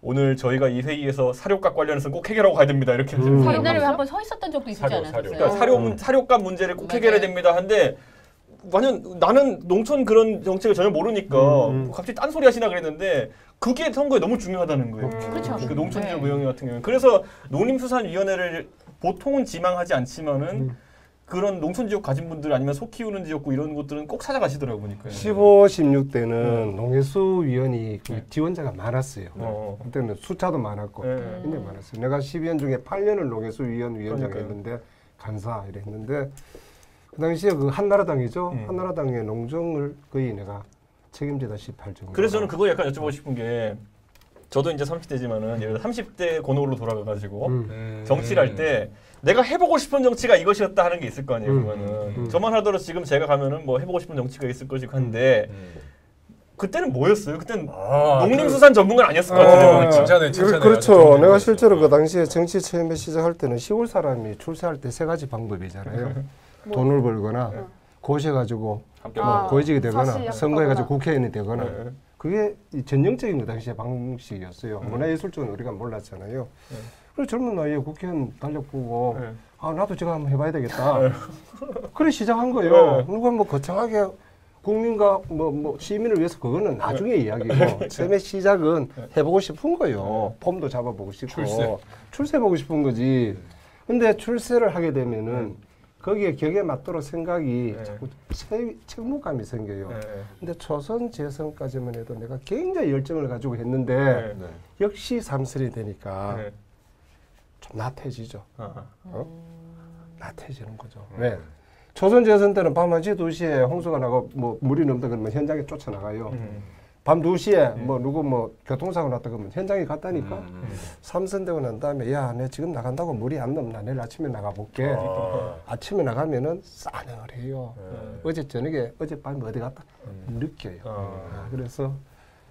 오늘 저희가 이 회의에서 사료값 관련해서 꼭 해결하고 가야 됩니다 이렇게 옛날에 한 번 서 있었던 적도 있지 않았어요? 그러니까 사료값 문제를 꼭 해결해야 됩니다. 한데 완전 나는 농촌 그런 정책을 전혀 모르니까 갑자기 딴소리 하시나 그랬는데 그게 선거에 너무 중요하다는 거예요. 그렇죠. 그 농촌지역 네. 의원 같은 경우는. 그래서 농림수산위원회를 보통은 지망하지 않지만은 그런 농촌지역 가진 분들 아니면 소 키우는 지역구 이런 곳들은 꼭 찾아가시더라고 보니까. 15, 16대는 농해수 위원이 그 지원자가 많았어요. 그때는 숫자도 많았고 굉장히 많았어요. 내가 12년 중에 8년을 농해수 위원장을 했는데 간사 이랬는데 그 당시에 그 한나라당이죠. 한나라당의 농정을 거의 내가 책임지다시피 할 정도. 그래서 저는 그거 약간 여쭤보고 싶은 게 저도 이제 30대지만은 예를 들어 30대 권오로 돌아가가지고 정치를 할 때 내가 해보고 싶은 정치가 이것이었다 하는 게 있을 거 아니에요. 그거는 저만 하더라도 지금 제가 가면은 뭐 해보고 싶은 정치가 있을 것이고 한데 그때는 뭐였어요? 그때는 농림수산 전문가는 아니었을 것 같아요. 칭찬해. 그렇죠. 내가 실제로 그 당시에 정치 처음에 시작할 때는 시골 사람이 출세할 때 3가지 방법이잖아요. 돈을 벌거나 고셔가지고 고위직이 되거나 선거해가지고 국회의원이 되거나 그게 전형적인 그 당시의 방식이었어요. 문화예술적은 우리가 몰랐잖아요. 그래서 젊은 나이에 국회의원 달력 보고 아 나도 저거 한번 해봐야 되겠다. 그래 시작한 거예요. 누가 뭐 거창하게 국민과 뭐 시민을 위해서 그거는 나중에 이야기고 처음에 시작은 해보고 싶은 거예요. 폼도 잡아보고 싶고 출세해보고 싶은 거지. 근데 출세를 하게 되면은 거기에 격에 맞도록 생각이 자꾸 책무감이 생겨요. 근데 초선 재선까지만 해도 내가 굉장히 열정을 가지고 했는데 역시 삼선이 되니까 좀 나태해지죠. 나태해지는 거죠. 왜? 초선 재선 때는 밤 1시, 2시에 홍수가 나고 뭐 물이 넘다 그러면 현장에 쫓아나가요. 밤 2시에 뭐 누구 뭐 교통사고 났다 그러면 현장에 갔다니까. 삼선 되고 난 다음에 야, 내 지금 나간다고 물이 안 넘나 내일 아침에 나가볼게. 아침에 나가면은 싸늘해요. 어제 저녁에 어젯밤에 어디 갔다 느껴요. 그래서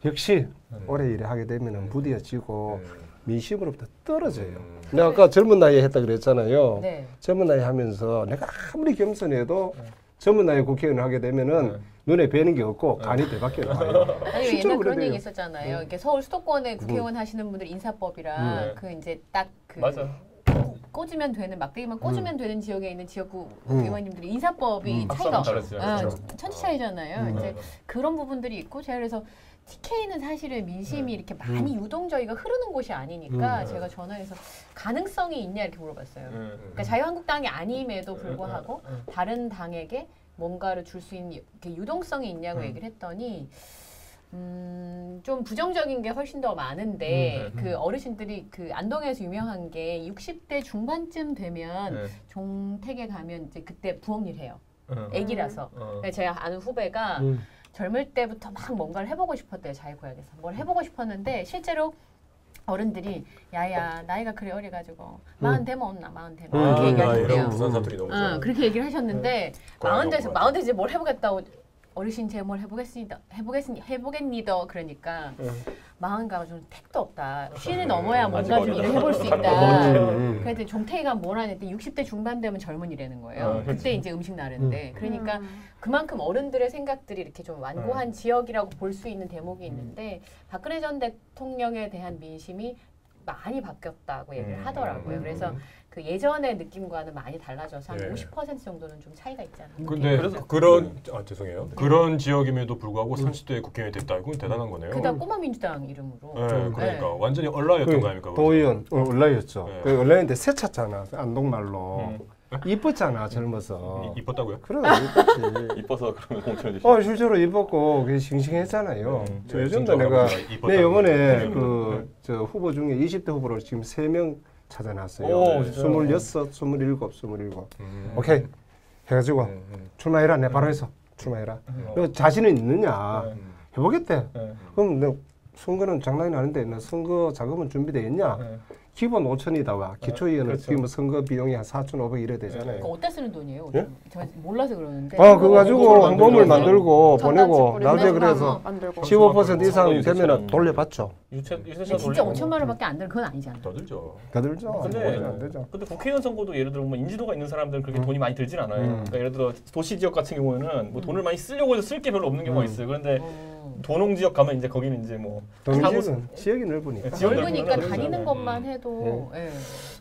역시 오래 일을 하게 되면은 부딪히고 민심으로부터 떨어져요. 내가 아까 젊은 나이에 했다 그랬잖아요. 네. 젊은 나이 하면서 내가 아무리 겸손해도 젊은 나이에 국회의원을 하게 되면은 눈에 뵈는 게 없고 간이 배밖에 나와요. 아니 실제로 옛날 그런 그래요. 얘기 있었잖아요. 이게 서울 수도권에 국회의원 하시는 분들 인사법이랑 그 이제 딱 그 꽂으면 되는 막대기만 꽂으면 되는 지역에 있는 지역구 의원님들이 인사법이 차이가 천지 차이잖아요. 이제 그런 부분들이 있고 제가 그래서 TK는 사실은 민심이 이렇게 많이 유동적이가 흐르는 곳이 아니니까 제가 전화해서 가능성이 있냐 이렇게 물어봤어요. 그러니까 자유한국당이 아님에도 불구하고 다른 당에게 뭔가를 줄 수 있는 이렇게 유동성이 있냐고 얘기를 했더니 좀 부정적인 게 훨씬 더 많은데 그 어르신들이 그 안동에서 유명한 게 60대 중반쯤 되면 종택에 가면 이제 그때 부엌일 해요. 애기라서. 제가 아는 후배가 젊을 때부터 막 뭔가를 해보고 싶었대요. 자유구역에서. 뭘 해보고 싶었는데 실제로 어른들이 야야 나이가 그래 어려가지고 40 되면 온나 40 되면 그렇게 얘기하셨대요. 부산 사투리 너무 좋아요. 그렇게 얘기를 하셨는데 40대에서 이제 뭘 해보겠다고 어르신 제 뭘 해보겠니더 그러니까 40가가 좀 택도 없다. 쉰이 넘어야 뭔가 좀 일을 해볼 수 있다. 그래서 종태이가 뭘 하는데 60대 중반 되면 젊은이라는 거예요. 그때 이제 음식 나르는데 그러니까 그만큼 어른들의 생각들이 이렇게 좀 완고한 지역이라고 볼 수 있는 대목이 있는데 박근혜 전 대통령에 대한 민심이 많이 바뀌었다고 얘기를 하더라고요. 그래서 그 예전의 느낌과는 많이 달라져서 한 50% 정도는 좀 차이가 있잖아요. 근데 그런 죄송해요. 그런 지역임에도 불구하고 30대 국회의원이 됐다. 이건 대단한 거네요. 그다음 꼬마 민주당 이름으로. 그러니까 완전히 얼라였던 거 아닙니까? 도의원 얼라였죠. 그 얼라인데 새 찼잖아. 안동말로. 이뻤잖아 젊어서. 이뻤다고요? 그래 이뻤지. 이뻐서 그러면 공천해 실제로 이뻤고 그게 싱싱했잖아요. 저 요즘도 내가 내 이번에 그 저 후보 중에 20대 후보로 지금 3명 찾아놨어요. 26, 27, 27. 오케이 해가지고 출마해라. 내 바로 해서 출마해라. 너 자신은 있느냐? 해보겠대. 그럼 너 선거는 장난이 아닌데 너 선거 자금은 준비되어 있냐? 기본 5천이다 와. 기초위원은 지금 선거 비용이 한 4,500 이래 되잖아요. 그거 어디다 쓰는 돈이에요? 제가 몰라서 그러는데. 그거 가지고 홍보물 만들고 보내고 나중에 그래서 15% 이상 되면 돌려받죠. 유세차 진짜 5천만 원밖에 안 들면 그건 아니잖아. 더 들죠. 더 들죠. 근데 국회의원 선거도 예를 들어 뭐 인지도가 있는 사람들은 그렇게 돈이 많이 들진 않아요. 그러니까 예를 들어 도시 지역 같은 경우에는 뭐 돈을 많이 쓰려고 해서 쓸 게 별로 없는 경우가 있어요. 그런데 도농 지역 가면 이제 거기는 이제 뭐 지역이 넓으니까. 넓으니까 다니는 것만 해도.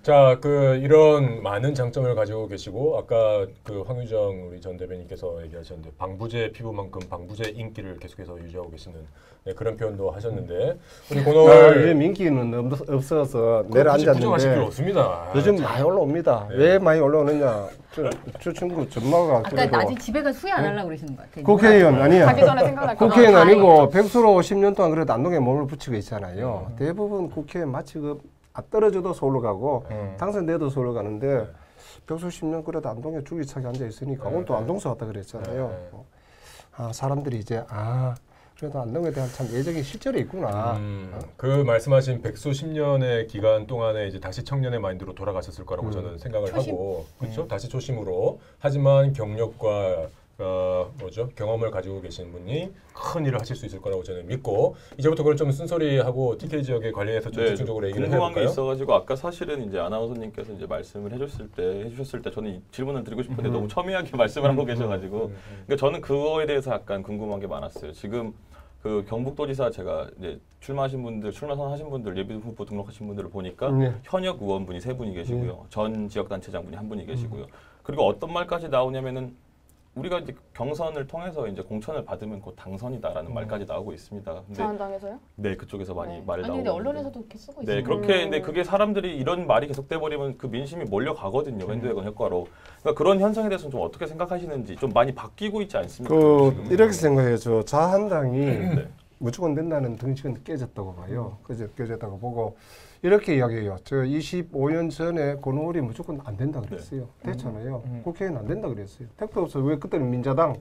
자, 이런 많은 장점을 가지고 계시고 아까 황유정 우리 전 대변인께서 얘기하셨는데 방부제 피부만큼 방부제 인기를 계속해서 유지하고 계시는 그런 표현도 하셨는데 우리 요즘 인기는 없어서 내려앉았는데 부정하실 필요 없습니다. 요즘 많이 올라옵니다. 왜 많이 올라오느냐? 저 친구 전마가 아까 낮에 집에 가서 후회 안 하려고 그러시는 것 같아요. 국회의원 아니야. 가기 전에 생각날 거. 국회의원 아니고 백수로 10년 동안 그래도 안동에 몸을 붙이고 있잖아요. 대부분 국회의원 마치 떨어져도 서울로 가고 당선돼도 서울로 가는데 백수 10년 그래도 안동에 줄기차게 앉아 있으니까 오늘 또 안동서 왔다 그랬잖아요. 사람들이 이제 그래도 안동에 대한 참 애정이 실제로 있구나. 그 말씀하신 백수 10년의 기간 동안에 이제 다시 청년의 마인드로 돌아가셨을 거라고 저는 생각을 하고, 그렇죠? 다시 초심으로. 하지만 경력과 경험을 가지고 계신 분이 큰 일을 하실 수 있을 거라고 저는 믿고, 이제부터 그걸 좀 쓴소리하고 TK 지역에 관련해서 좀 집중적으로 얘기를 해볼까요? 궁금한 게 있어가지고 아까 사실은 이제 아나운서님께서 이제 말씀을 해주셨을 때 저는 이 질문을 드리고 싶은데 너무 첨예하게 말씀을 하고 계셔가지고, 그러니까 저는 그거에 대해서 약간 궁금한 게 많았어요. 지금 경북도지사 제가 이제 출마 선하신 분들 예비 후보 등록하신 분들을 보니까 현역 의원분이 3분이 계시고요, 전 지역단체장분이 1분이 계시고요. 그리고 어떤 말까지 나오냐면은 우리가 이제 경선을 통해서 이제 공천을 받으면 곧 당선이다라는 말까지 나오고 있습니다. 근데 자한당에서요? 네, 그쪽에서 많이 말이 나오고. 근데 언론에서도 이렇게 쓰고 있어요. 네, 그렇게 근데 그게 사람들이 이런 말이 계속돼 버리면 그 민심이 몰려가거든요. 밴드웨건 효과로. 그러니까 그런 현상에 대해서는 좀 어떻게 생각하시는지, 좀 많이 바뀌고 있지 않습니까? 이렇게 생각해요. 자한당이 무조건 된다는 등식은 깨졌다고 봐요. 그죠? 깨졌다고 보고 이렇게 이야기해요. 저 25년 전에 권오울이 무조건 안 된다 그랬어요. 됐잖아요. 국회의원 안 된다 그랬어요. 택도 없어. 왜 그때는 민자당,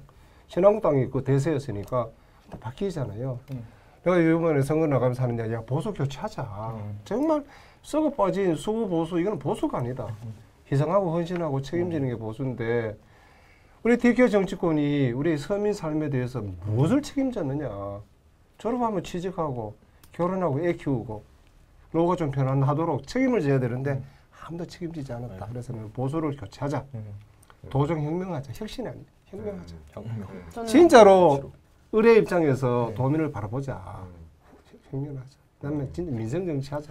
신한국당이 대세였으니까 바뀌잖아요. 내가 이번에 선거 나가면서 하는 이야기야, 보수 교체하자. 정말 썩어 빠진 수구 보수, 이거는 보수가 아니다. 희생하고 헌신하고 책임지는 게 보수인데, 우리 DK 정치권이 우리 서민 삶에 대해서 무엇을 책임졌느냐. 졸업하면 취직하고 결혼하고 애 키우고 노후가 좀 편안하도록 책임을 져야 되는데 아무도 책임지지 않았다. 그래서 보수를 교체하자. 도정혁명하자. 혁신이 아니야. 혁명하자. 진짜로 의뢰 입장에서 도민을 바라보자. 혁명하자. 그다음에 진짜 민생 정치하자.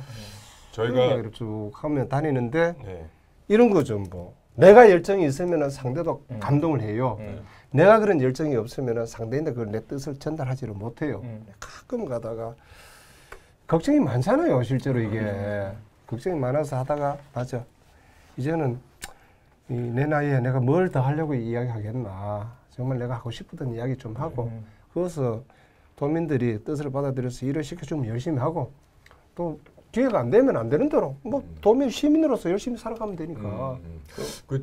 저희가 이렇게 쭉 하면 다니는데 이런 거죠. 내가 열정이 있으면 상대도 감동을 해요. 내가 그런 열정이 없으면 상대인데 그걸 내 뜻을 전달하지를 못해요. 가끔 가다가 걱정이 많잖아요. 실제로 이게 걱정이 많아서 하다가 맞아. 이제는 내 나이에 내가 뭘 더 하려고 이야기하겠나. 정말 내가 하고 싶었던 이야기 좀 하고 그래서 도민들이 뜻을 받아들여서 일을 시켜주면 열심히 하고 또 기회가 안 되면 안 되는 대로 도민 시민으로서 열심히 살아가면 되니까.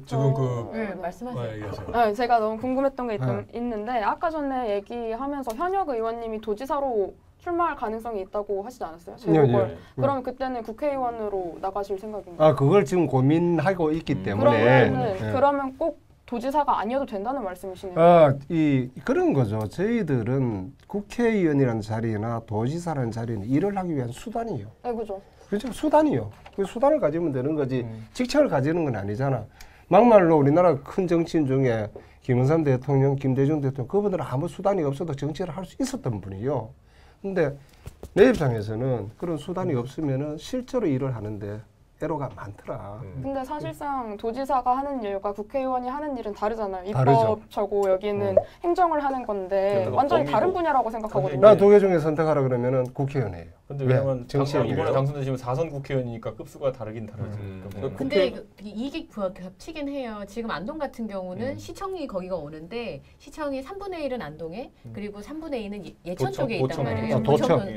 지금 말씀하세요. 제가 너무 궁금했던 게 있는데 아까 전에 얘기하면서 현역 의원님이 도지사로 출마할 가능성이 있다고 하시지 않았어요? 그러면 그때는 국회의원으로 나가실 생각인가요? 그걸 지금 고민하고 있기 때문에. 그러면 꼭 도지사가 아니어도 된다는 말씀이시네요. 그런 거죠. 저희들은 국회의원이라는 자리나 도지사라는 자리는 일을 하기 위한 수단이에요. 네, 그죠. 그렇죠. 수단이요. 그 수단을 가지면 되는 거지 직책을 가지는 건 아니잖아. 막말로 우리나라 큰 정치인 중에 김영삼 대통령, 김대중 대통령 그분들은 아무 수단이 없어도 정치를 할 수 있었던 분이요. 근데 내 입장에서는 그런 수단이 없으면은 실제로 일을 하는데 애로가 많더라. 근데 사실상 도지사가 하는 일과 국회의원이 하는 일은 다르잖아요. 다르죠. 입법처고 여기는 행정을 하는 건데 완전히 다른 분야라고 생각하거든요. 나 두 개 중에 선택하라 그러면은 국회의원이에요. 근데 왜냐면 이번에 당선되시면 4선 국회의원이니까 급수가 다르긴 다르죠. 근데 이게 겹치긴 해요. 지금 안동 같은 경우는 시청이 거기가 오는데 시청이 3분의 1은 안동에 그리고 3분의 2는 예천 쪽에 있단 말이에요.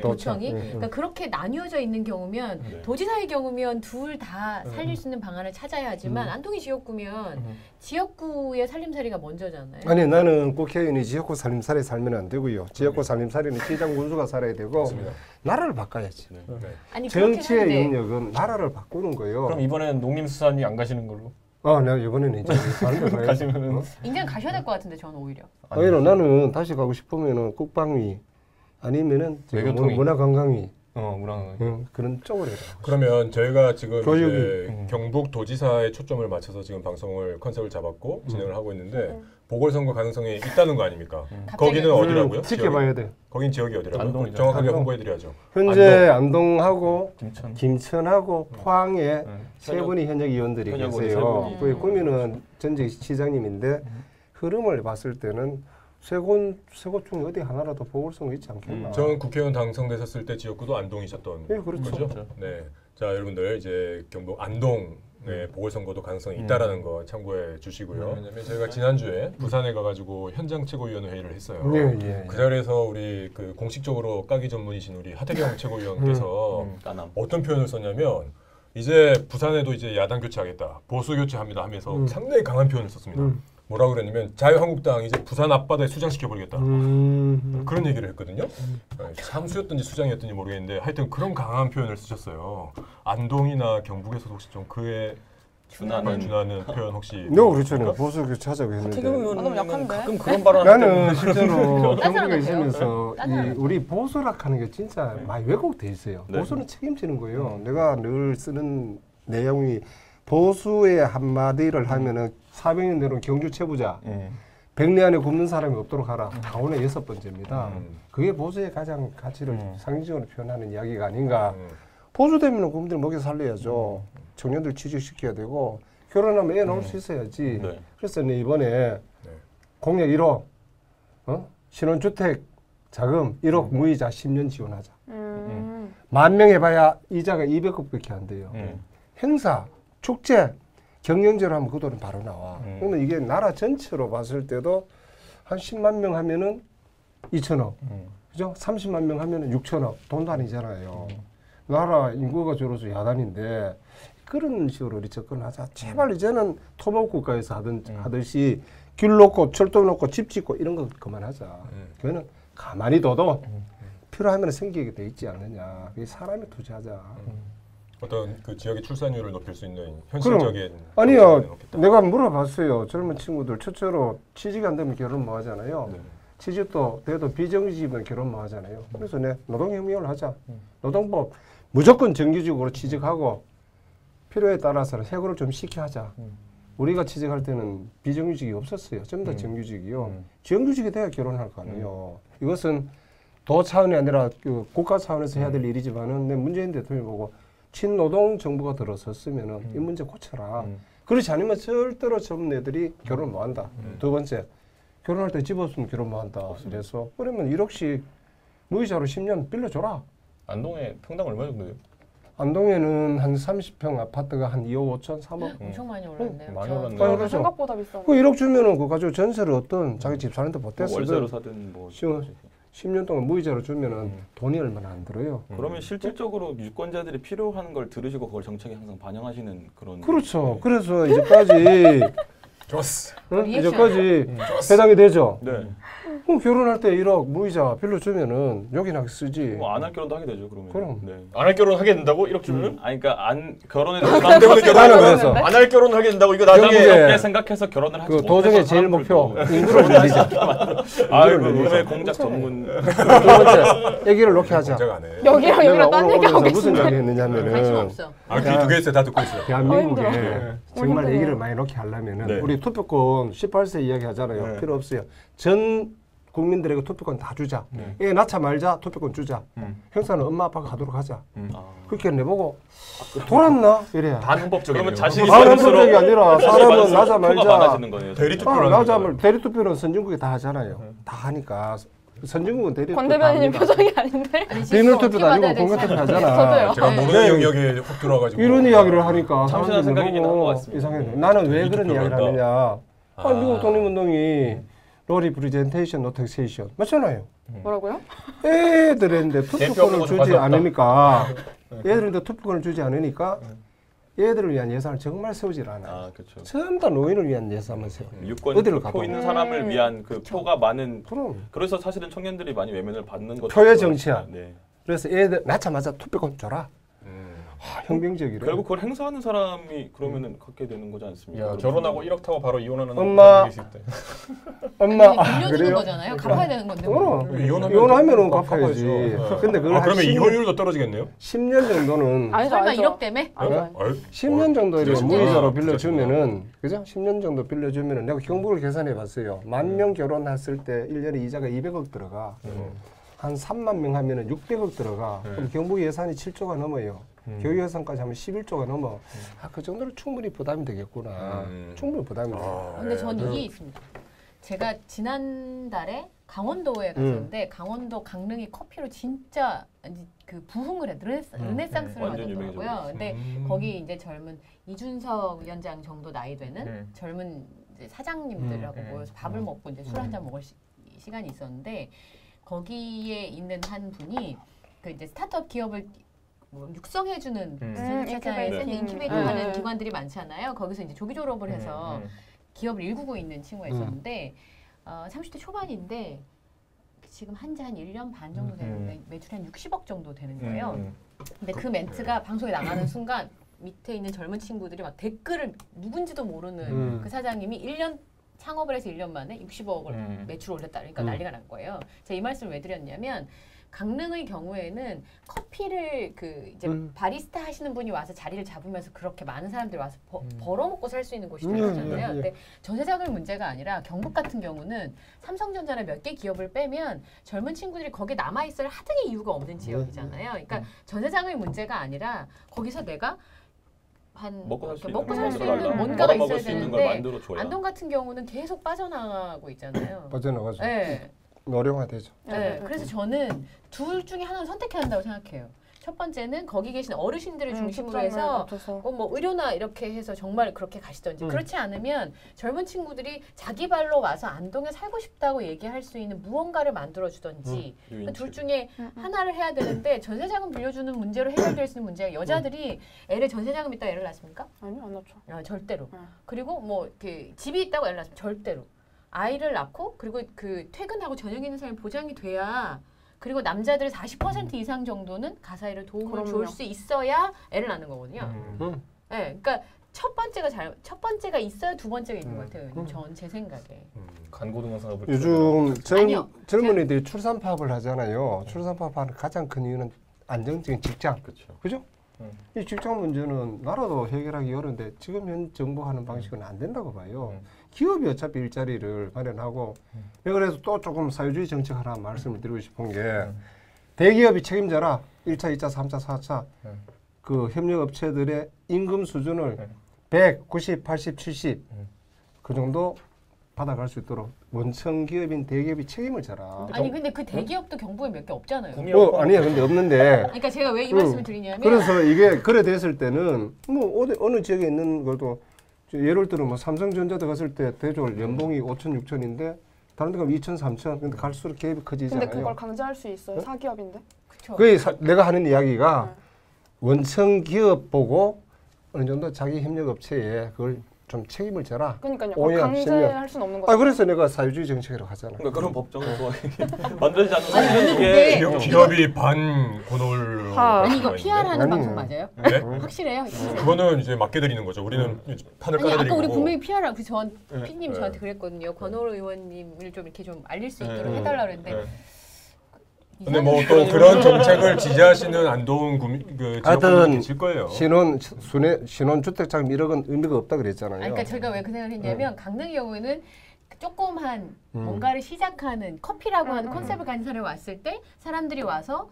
도청이. 그러니까 그렇게 나뉘어져 있는 경우면 도지사의 경우면 둘 다 살릴 수 있는 방안을 찾아야 하지만 안동이 지역구면 지역구의 살림살이가 먼저잖아요. 아니 나는 국회의원이 지역구 살림살이 살면 안 되고요. 지역구 살림살이는 시장 군수가 살아야 되고 나라를 바꿔야지. 아니, 정치의 영역은 나라를 바꾸는 거예요. 그럼 이번에는 농림수산이 안 가시는 걸로? 내가 이번에는 이제 가시면은 인간 가셔야 될 것 같은데 저는 오히려. 나는 다시 가고 싶으면은 국방위 아니면은 문화관광위 문항 그런 쪽으로 해요. 그러면 저희가 지금 교육이, 이제 경북도지사에 초점을 맞춰서 지금 방송을 컨셉을 잡았고 진행을 하고 있는데 보궐선거 가능성이 있다는 거 아닙니까? 거기는 어디라고요? 지켜봐야 돼. 거긴 지역이 어디라고요? 안동이죠. 정확하게 안동. 홍보해드려야죠. 현재 안동하고 김천. 김천하고 포항에 세 분이 현역 의원들이 현역 계세요. 세 그 구미는 전직 시장님인데 흐름을 봤을 때는 세 곳 중에 어디 하나라도 보궐선거 있지 않겠나. 전 국회의원 당선되셨을 때 지역구도 안동이셨던 네, 그렇죠. 거죠. 네. 자, 여러분들 이제 경북 안동 보궐선거도 가능성이 있다라는 거 참고해 주시고요. 왜냐면 저희가 지난주에 부산에 가가지고 현장 최고위원 회의를 했어요. 그 자리에서 우리 그 공식적으로 까기 전문이신 우리 하태경 최고위원께서 어떤 표현을 썼냐면 이제 부산에도 이제 야당 교체하겠다, 보수 교체합니다 하면서 상당히 강한 표현을 썼습니다. 뭐라고 그랬냐면 자유한국당 이제 부산 앞바다에 수장시켜버리겠다 그런 얘기를 했거든요. 참수였든지 수장이었든지 모르겠는데 하여튼 그런 강한 표현을 쓰셨어요. 안동이나 경북에서도 혹시 좀 그에 준하는 표현 혹시? 그렇잖아요. 보수 교체하자고 했는데. 하태경 의원은 너무 약한데? 가끔 그런 발언 나는 실제로 경북에 따뜻하게 있으면서 따뜻하게. 우리 보수락하는 게 진짜 많이 왜곡돼 있어요. 네. 보수는 책임지는 거예요. 내가 늘 쓰는 내용이 보수의 한마디를 하면은 400년 내로 경주 최부자 100년 안에 굶는 사람이 없도록 하라. 강원의 6번째입니다. 그게 보수의 가장 가치를 상징적으로 표현하는 이야기가 아닌가. 보수 되면 국민들 먹여 살려야죠. 청년들 취직시켜야 되고 결혼하면 애 낳을 수 있어야지. 네. 그래서 이번에 공약 1호 신혼주택 자금 1억 무이자 10년 지원하자. 10,000명 해봐야 이자가 200억밖에 안 돼요. 행사, 축제, 경영제로 하면 그 돈은 바로 나와. 그러면 이게 나라 전체로 봤을 때도 한 10만 명 하면은 2천억, 그죠? 30만 명 하면은 6천억, 돈도 아니잖아요. 나라 인구가 줄어서 야단인데 그런 식으로 우리 접근하자. 제발 이제는 토목 국가에서 하듯이 길 놓고 철도 놓고 집 짓고 이런 거 그만하자. 그거는 가만히 둬도 필요하면 생기게 돼 있지 않느냐. 그게 사람에 투자하자. 어떤 그 지역의 출산율을 높일 수 있는 현실적인 아니요. 내가 물어봤어요. 젊은 친구들 첫째로 취직이 안 되면 결혼 뭐 하잖아요. 취직도 돼도 비정규직이면 결혼 뭐 하잖아요. 그래서 내 노동혁명을 하자. 노동법 무조건 정규직으로 취직하고 필요에 따라서는 해고를 좀 쉽게 하자. 우리가 취직할 때는 비정규직이 없었어요. 전부 다 정규직이요. 정규직이 돼야 결혼할 거 아니에요. 이것은 도 차원이 아니라 그 국가 차원에서 해야 될 일이지만은 내 문재인 대통령이 보고 친노동 정부가 들어섰으면은 이 문제 고쳐라. 그렇지 않으면 절대로 젊은 애들이 결혼 못 한다. 두 번째, 결혼할 때 집 없으면 결혼 못 한다. 그래서 그러면 1억씩 무이자로 10년 빌려줘라. 안동에 평당 얼마 정도예요? 안동에는 한 30평 아파트가 한 2억 5천, 3억. 엄청 많이 올랐네요. 많이 저- 올랐네요. 그렇죠. 생각보다 비싸네. 그 1억 주면은 그거 가지고 전세를 어떤 자기 집 사는데 뭐 보태서 월세로 사든 뭐 10년 동안 무이자로 주면은 돈이 얼마나 안 들어요. 그러면 실질적으로 유권자들이 필요한 걸 들으시고 그걸 정책에 항상 반영하시는 그런. 그렇죠. 그래서 이제까지 좋았어. 이제까지 해당이 되죠. 네. 그럼 결혼할 때 1억 무이자 빌려주면은 여기나 쓰지. 뭐 안 할 결혼도 하게 되죠 그러면. 그럼. 네. 안 할 결혼 하게 된다고 1억 주면? 아니 그러니까 안 결혼에 안 때문에 나는 그래서 안 할 결혼 하게 된다고 이거 나중에 경제- 생각해서 결혼을 하지 그 못해서 도정의 제일 목표 사람들도 인구를 늘리자. 아이고 늘리자. 의회 공작 전문. 두 번째, 애기를 놓게 하자. 공작 안 해. 여기랑 내가 여기랑 딴 오늘 얘기하고 오면서 무슨 계시네. 이야기 관심 했느냐면은 없어. 아, 귀 두 개 있어요. 다 듣고 있어요. 대한민국에 힘들어. 정말 힘들어요. 애기를 많이 놓게 하려면은 네. 우리 투표권 18세 이야기 하잖아요. 네. 필요 없어요. 전 국민들에게 투표권 다 주자. 애 낳자 말자 투표권 주자. 행사는 엄마 아빠가 하도록 하자. 그렇게 내보고 돌았나? 이래. 반헌법적이네요. 그러면 자식이 다른 많을수록 선택이 아니라 사람은 낳자 표가 말자. 많아지는 거예요. 대리 투표를 낳자 하는 말 대리 투표는 선진국이 다 하잖아요. 다 하니까 선진국은 대리 투표 권 다 대변인님 합니다. 표정이 아닌데. 비밀 투표도 아니고 공개 투표 하잖아. 저도요. 제가 네. 모르는 영역에 훅 들어가지고 이런 이야기를 하니까 참신한 사람들이 생각이긴 한것 너무 같습니다. 이상해. 나는 왜 그런 투표가 이야기를 있다. 하느냐. 아. 미국 독립운동이 로리 프리젠테이션 노텍세이션 맞잖아요. 뭐라고요? 애들인데 대표하는 투표권을 것도 주지 가져왔다. 않으니까 애들인데 투표권을 주지 않으니까 애들을 위한 예산을 정말 세우질 않아요. 아 그렇죠. 전부 다 노인을 위한 예산만 세워요. 유권 어디를 표 가도. 있는 사람을 위한 그 표가 많은. 그럼 그래서 사실은 청년들이 많이 외면을 받는 것도 표의 있고요. 정치야. 네. 그래서 애들 낳자마자 투표권 줘라. 혁명적이래. 결국 그걸 행사하는 사람이 그러면은 갖게 되는 거지 않습니까? 야, 결혼하고 1억 타고 바로 이혼하는 엄마. 엄마 빌려주는 거잖아요. 갚아야 되는 건데. 이혼하면은 갚아야지. 근데 그걸 그러면 이혼율도 떨어지겠네요? 10년 정도는 설마 1억 때문에? 10년 정도 이렇게 무이자로 빌려주면은 그죠? 10년 정도 빌려주면은 내가 경부를 계산해 봤어요. 10,000명 결혼했을 때 1년에 이자가 200억 들어가. 한 3만 명 하면은 600억 들어가. 그럼 경부 예산이 7조가 넘어요. 교육 예산까지 하면 11조가 넘어. 그 정도로 충분히 부담이 되겠구나. 충분히 부담이 돼. 근데 저는 이게 있습니다. 제가 지난달에 강원도에 갔었는데 강원도 강릉이 커피로 진짜 그 부흥을 해 르네상스를 맞았더라고요. 근데 거기 이제 젊은 이준석 위원장 정도 나이 되는 젊은 이제 사장님들하고 모여서 밥을 먹고 이제 술 한잔 먹을 시간이 있었는데 거기에 있는 한 분이 그 이제 스타트업 기업을 육성해주는 인큐베이터하는 기관들이 많잖아요. 거기서 이제 조기 졸업을 해서 기업을 일구고 있는 친구가 있었는데 30대 초반인데 지금 한지 한 1년 반 정도 되는데 매출이 한 60억 정도 되는 거예요. 근데 그 멘트가 방송에 나가는 순간 밑에 있는 젊은 친구들이 막 댓글을 누군지도 모르는 그 사장님이 1년 창업을 해서 1년 만에 60억을 매출 올렸다. 그러니까 난리가 난 거예요. 제가 이 말씀을 왜 드렸냐면 강릉의 경우에는 커피를 그 이제 바리스타 하시는 분이 와서 자리를 잡으면서 그렇게 많은 사람들이 와서 벌어먹고 살 수 있는 곳이 되잖아요. 근데 전세자금 문제가 아니라 경북 같은 경우는 삼성전자나 몇 개 기업을 빼면 젊은 친구들이 거기에 남아있을 하등의 이유가 없는 지역이잖아요. 그러니까 전세자금의 문제가 아니라 거기서 내가 먹고 살 수 있는 뭔가가 있어야 되는데 안동 같은 경우는 계속 빠져나가고 있잖아요. 빠져나가죠. 네. 노령화되죠. 네. 그래서 저는 둘 중에 하나는 선택해야 한다고 생각해요. 첫 번째는 거기 계신 어르신들을 중심으로 해서 뭐 의료나 이렇게 해서 정말 그렇게 가시던지 그렇지 않으면 젊은 친구들이 자기 발로 와서 안동에 살고 싶다고 얘기할 수 있는 무언가를 만들어주던지 그 둘 중에 하나를 해야 되는데 전세자금 빌려주는 문제로 해결될 수 있는 문제가 여자들이 애를 전세자금 있다고 애를 낳습니까? 아니요, 안 낳죠. 절대로. 그리고 뭐 그 집이 있다고 애를 낳습니까? 절대로. 아이를 낳고 그리고 그 퇴근하고 저녁에 있는 사람이 보장이 돼야 그리고 남자들 40% 이상 정도는 가사일을 도움을 줄 수 있어야 애를 낳는 거거든요. 네, 그러니까 첫 번째가 있어야 두 번째가 있는 것 같아요. 전 제 생각에. 간고등어 사업을 요즘 젊은이들이 출산 파업을 하잖아요. 출산 파업하는 가장 큰 이유는 안정적인 직장. 그죠? 이 직장 문제는 나라도 해결하기 어려운데 지금 현 정부 하는 방식은 안 된다고 봐요. 기업이 어차피 일자리를 마련하고 그래서 또 조금 사회주의 정책 하나 말씀을 드리고 싶은 게 대기업이 책임져라. 1차, 2차, 3차, 4차 그 협력업체들의 임금 수준을 100, 90, 80, 70 그 정도 받아갈 수 있도록 원청 기업인 대기업이 책임을 져라. 아니 근데 그 대기업도 경북에 몇 개 없잖아요. 아니야 근데 없는데. 그러니까 제가 왜 이 말씀을 드리냐면 그래서 이게 그래 됐을 때는 뭐 어느 지역에 있는 것도 예를 들어 뭐 삼성전자도 갔을 때 대졸 연봉이 5천, 6천인데 다른 데 가면 2천, 3천. 근데 갈수록 갭이 커지잖아요. 근데 그걸 강제할 수 있어요. 사기업인데. 그쵸. 그게 내가 하는 이야기가 원청 기업 보고 어느 정도 자기 협력업체에 그걸 좀 책임을 져라. 그러니까요. 강제할 수는 없는 거죠. 그래서 내가 사회주의 정책이라고 하잖아. 그러니까 그런 법정을 만들지 않는 사실은 이게 기업이 반 고놀. 아니 이거 PR하는 방송 맞아요? 네? 확실해요? 그거는 이제 맡겨드리는 거죠. 우리는 판을 깔아드리고. 아까 우리 분명히 PR하고 PD님 저한테 그랬거든요. 권오로 의원님을 좀 이렇게 좀 알릴 수 있도록 해달라고 그랬는데. 근데 뭐 또 그런 정책을 지지하시는 안동 지역분들 계실 거예요. 신혼 주택자금 1억은 의미가 없다 그랬잖아요. 그러니까 제가 왜 그 생각을 했냐면 강릉의 경우에는 조그만 뭔가를 시작하는 커피라고 하는 컨셉을 가진 사람이 왔을 때 사람들이 와서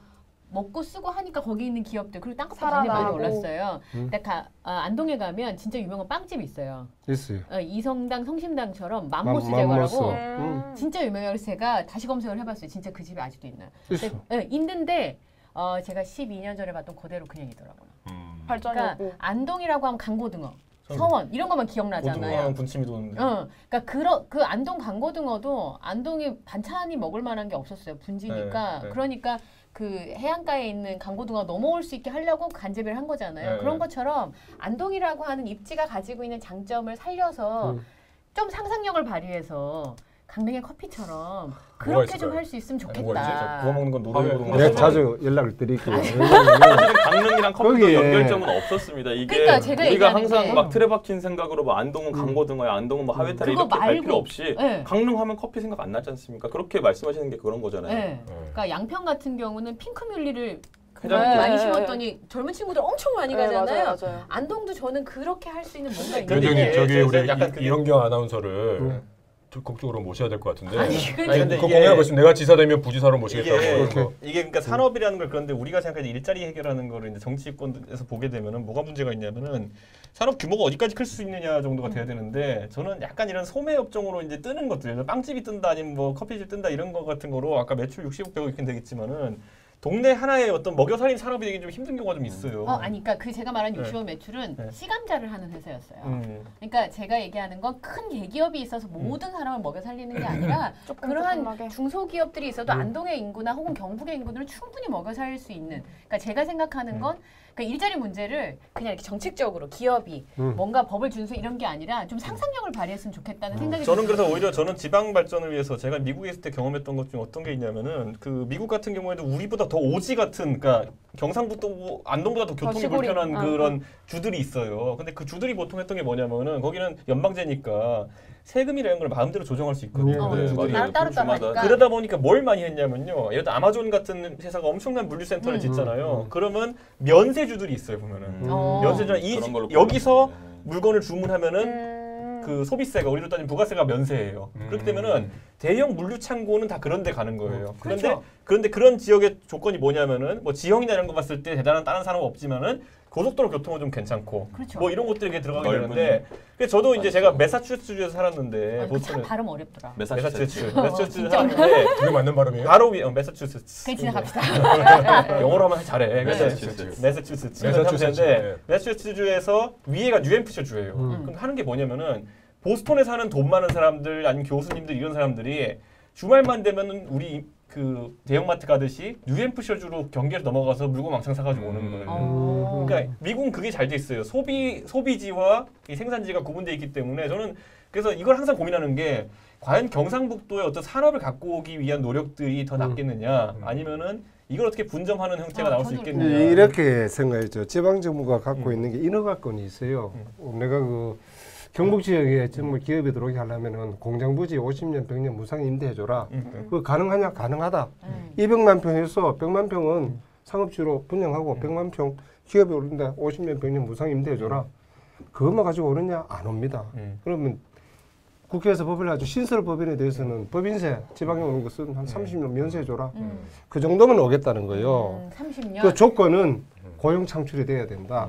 먹고 쓰고 하니까 거기 있는 기업들 그리고 땅값이 굉장히 많이 올랐어요. 근데 안동에 가면 진짜 유명한 빵집이 있어요. 있어요. 이성당, 성심당처럼 맘모스 제과라고 진짜 유명해요. 그래서 제가 다시 검색을 해봤어요. 진짜 그 집이 아직도 있나요? 있는데 제가 12년 전에 봤던 그대로 그냥이더라고요. 발전이 그러니까 안동이라고 하면 강고등어, 서원 이런 것만 기억나잖아요. 고등어랑 분침이 도는데. 그러니까 그 안동 강고등어도 안동에 반찬이 먹을 만한 게 없었어요. 분지니까. 그러니까 그 해안가에 있는 강고등어 넘어올 수 있게 하려고 간제비를 한 거잖아요. 그런 것처럼 안동이라고 하는 입지가 가지고 있는 장점을 살려서 좀 상상력을 발휘해서 강릉의 커피처럼 그렇게 좀 할 수 있으면 좋겠다. 구워 먹는 건 노동요금. 내가 자주 연락을 드릴게요. 강릉이랑 커피도 연결점은 없었습니다. 이게 그러니까 제가 우리가 항상 막 틀에 박힌 생각으로 뭐 안동은 강고등어야, 안동은 뭐 하회탈 이렇게 할 필요 없이 강릉 하면 커피 생각 안 나지 않습니까? 그렇게 말씀하시는 게 그런 거잖아요. 네. 그러니까 양평 같은 경우는 핑크뮬리를 많이 심었더니 젊은 친구들 엄청 많이 가잖아요. 맞아요. 안동도 저는 그렇게 할 수 있는 뭔가 위원장님 저기 우리 약간 이현경 아나운서를 적극적으로 모셔야 될 것 같은데. 아니, 근데 그거 공약하고 있으면 내가 지사 되면 부지사로 모시겠다고. 이게 그러니까 산업이라는 걸 그런데 우리가 생각할 때 일자리 해결하는 거를 이제 정치권에서 보게 되면은 뭐가 문제가 있냐면은 산업 규모가 어디까지 클 수 있느냐 정도가 돼야 되는데 저는 약간 이런 소매 업종으로 이제 뜨는 것들, 빵집이 뜬다 아니면 뭐 커피집 뜬다 이런 거 같은 거로 아까 매출 60억 100억 이렇게 되겠지만은 동네 하나의 어떤 먹여 살린 산업이 되기 좀 힘든 경우가 좀 있어요. 아니, 그러니까 그 제가 말한 60억 매출은 시감자를 하는 회사였어요. 그러니까 제가 얘기하는 건 큰 대기업이 있어서 모든 사람을 먹여 살리는 게 아니라 그러한 중소기업들이 있어도 안동의 인구나 혹은 경북의 인구들을 충분히 먹여 살릴 수 있는. 그러니까 제가 생각하는 건 그러니까 일자리 문제를 그냥 이렇게 정책적으로 기업이 뭔가 법을 준수 이런 게 아니라 좀 상상력을 발휘했으면 좋겠다는 생각이 저는 그래서 오히려 저는 지방 발전을 위해서 제가 미국에 있을 때 경험했던 것 중에 어떤 게 있냐면은 그 미국 같은 경우에도 우리보다 더 오지 같은 그러니까 경상북도 안동보다 더 교통이 불편한 그런 주들이 있어요. 근데 그 주들이 보통 했던 게 뭐냐면은 거기는 연방제니까 세금이나 이런 걸 마음대로 조정할 수 있거든요. 따로따로 하니까. 그러다 보니까 뭘 많이 했냐면요. 예를 들어 아마존 같은 회사가 엄청난 물류센터를 짓잖아요. 그러면 면세주들이 있어요, 보면은. 면세주는 여기서 물건을 주문하면은 그 소비세가 우리로 따지면 부가세가 면세예요. 그렇기 때문에는 대형 물류 창고는 다 그런 데 가는 거예요. 그런데 그런 지역의 조건이 뭐냐면은 뭐 지형이나 이런 거 봤을 때 대단한 다른 산업 없지만은 고속도로 교통은 좀 괜찮고 뭐 이런 것들이 들어가게 되는데 그래서 저도 이제 제가 매사추세츠주에서 살았는데 참 발음 어렵더라. 매사추세츠 살았는데 그게 맞는 발음이에요? 바로 매사추세츠. 그냥 지나갑시다. 영어로 하면 잘해. 매사추세츠인데 매사추세츠주에서 위에가 뉴햄프셔주예요. 그럼 하는 게 뭐냐면은 보스턴에 사는 돈 많은 사람들 아니면 교수님들 이런 사람들이 주말만 되면은 우리 그 대형마트 가듯이 뉴햄프셔주로 경계를 넘어가서 물건 왕창 사가지고 오는 거예요. 그러니까 미국은 그게 잘 돼 있어요. 소비지와 이 생산지가 구분돼 있기 때문에 저는 그래서 이걸 항상 고민하는 게 과연 경상북도의 어떤 산업을 갖고 오기 위한 노력들이 더 낫겠느냐 아니면은 이걸 어떻게 분점하는 형태가 나올 수 있겠느냐. 이렇게 생각했죠. 지방정부가 갖고 있는 게 인허가권이 있어요. 내가 그 경북 지역에 정말 기업이 들어오게 하려면은 공장 부지 50년, 100년 무상 임대해줘라. 그거 가능하냐? 가능하다. 200만 평에서 100만 평은 상업지로 분양하고 100만 평 기업이 오는데 50년, 100년 무상 임대해줘라. 그것만 가지고 오느냐? 안 옵니다. 그러면 국회에서 법을 가지고 신설 법인에 대해서는 법인세 지방에 오는 것은 한 30년 면세해줘라. 그 정도면 오겠다는 거예요. 30년. 그 조건은 고용 창출이 돼야 된다.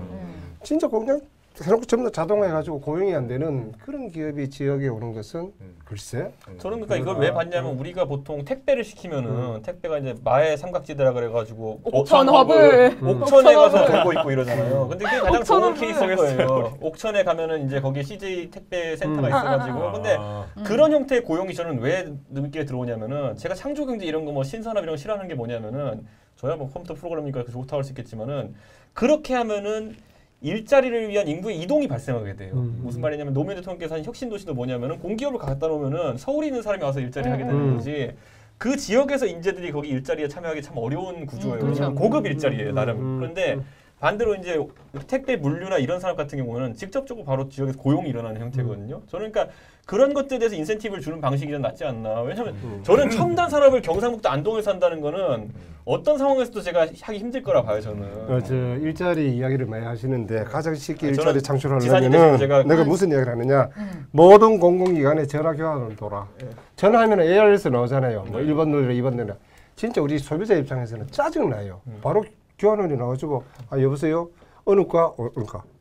진짜 공장 대놓고 전부 다 자동화해가지고 고용이 안 되는 그런 기업이 지역에 오는 것은 글쎄. 저는 그러니까 이걸 왜 봤냐면 우리가 보통 택배를 시키면은 택배가 이제 마의 삼각지대라 그래가지고 옥천허브 옥천에 가서 돌고 있고 이러잖아요. 근데 그게 가장 좋은 케이스인 거예요. 옥천에 가면은 이제 거기 CJ 택배 센터가 있어가지고 근데 그런 형태의 고용이 저는 왜 늦게 들어오냐면은 제가 창조경제 이런 거 뭐 신산업 이런 거 싫어하는 게 뭐냐면은 저야 뭐 컴퓨터 프로그래머니까 좋다고 할 수 있겠지만은 그렇게 하면은 일자리를 위한 인구의 이동이 발생하게 돼요. 무슨 말이냐면 노무현 대통령께서 한 혁신도시도 뭐냐면은 공기업을 갖다 놓으면은 서울에 있는 사람이 와서 일자리를 하게 되는 거지. 그 지역에서 인재들이 거기 일자리에 참여하기 참 어려운 구조예요. 그렇죠. 고급 일자리예요, 나름. 그런데 반대로 이제 택배 물류나 이런 산업 같은 경우는 직접적으로 바로 지역에서 고용이 일어나는 형태거든요. 저는 그러니까 그런 것들에 대해서 인센티브를 주는 방식이 좀 낫지 않나. 왜냐하면 저는 첨단 산업을 경상북도 안동에서 한다는 거는 어떤 상황에서도 제가 하기 힘들 거라 봐요, 저는. 저 일자리 이야기를 많이 하시는데 가장 쉽게 일자리 창출하려면은 내가 무슨 이야기를 하느냐. 모든 공공기관에 전화 교환을 돌아. 전화하면 AR에서 나오잖아요. 뭐 1번 누르라 2번 누르라. 진짜 우리 소비자 입장에서는 짜증나요. 바로 교환원이 나와가지고 여보세요? 어느 과?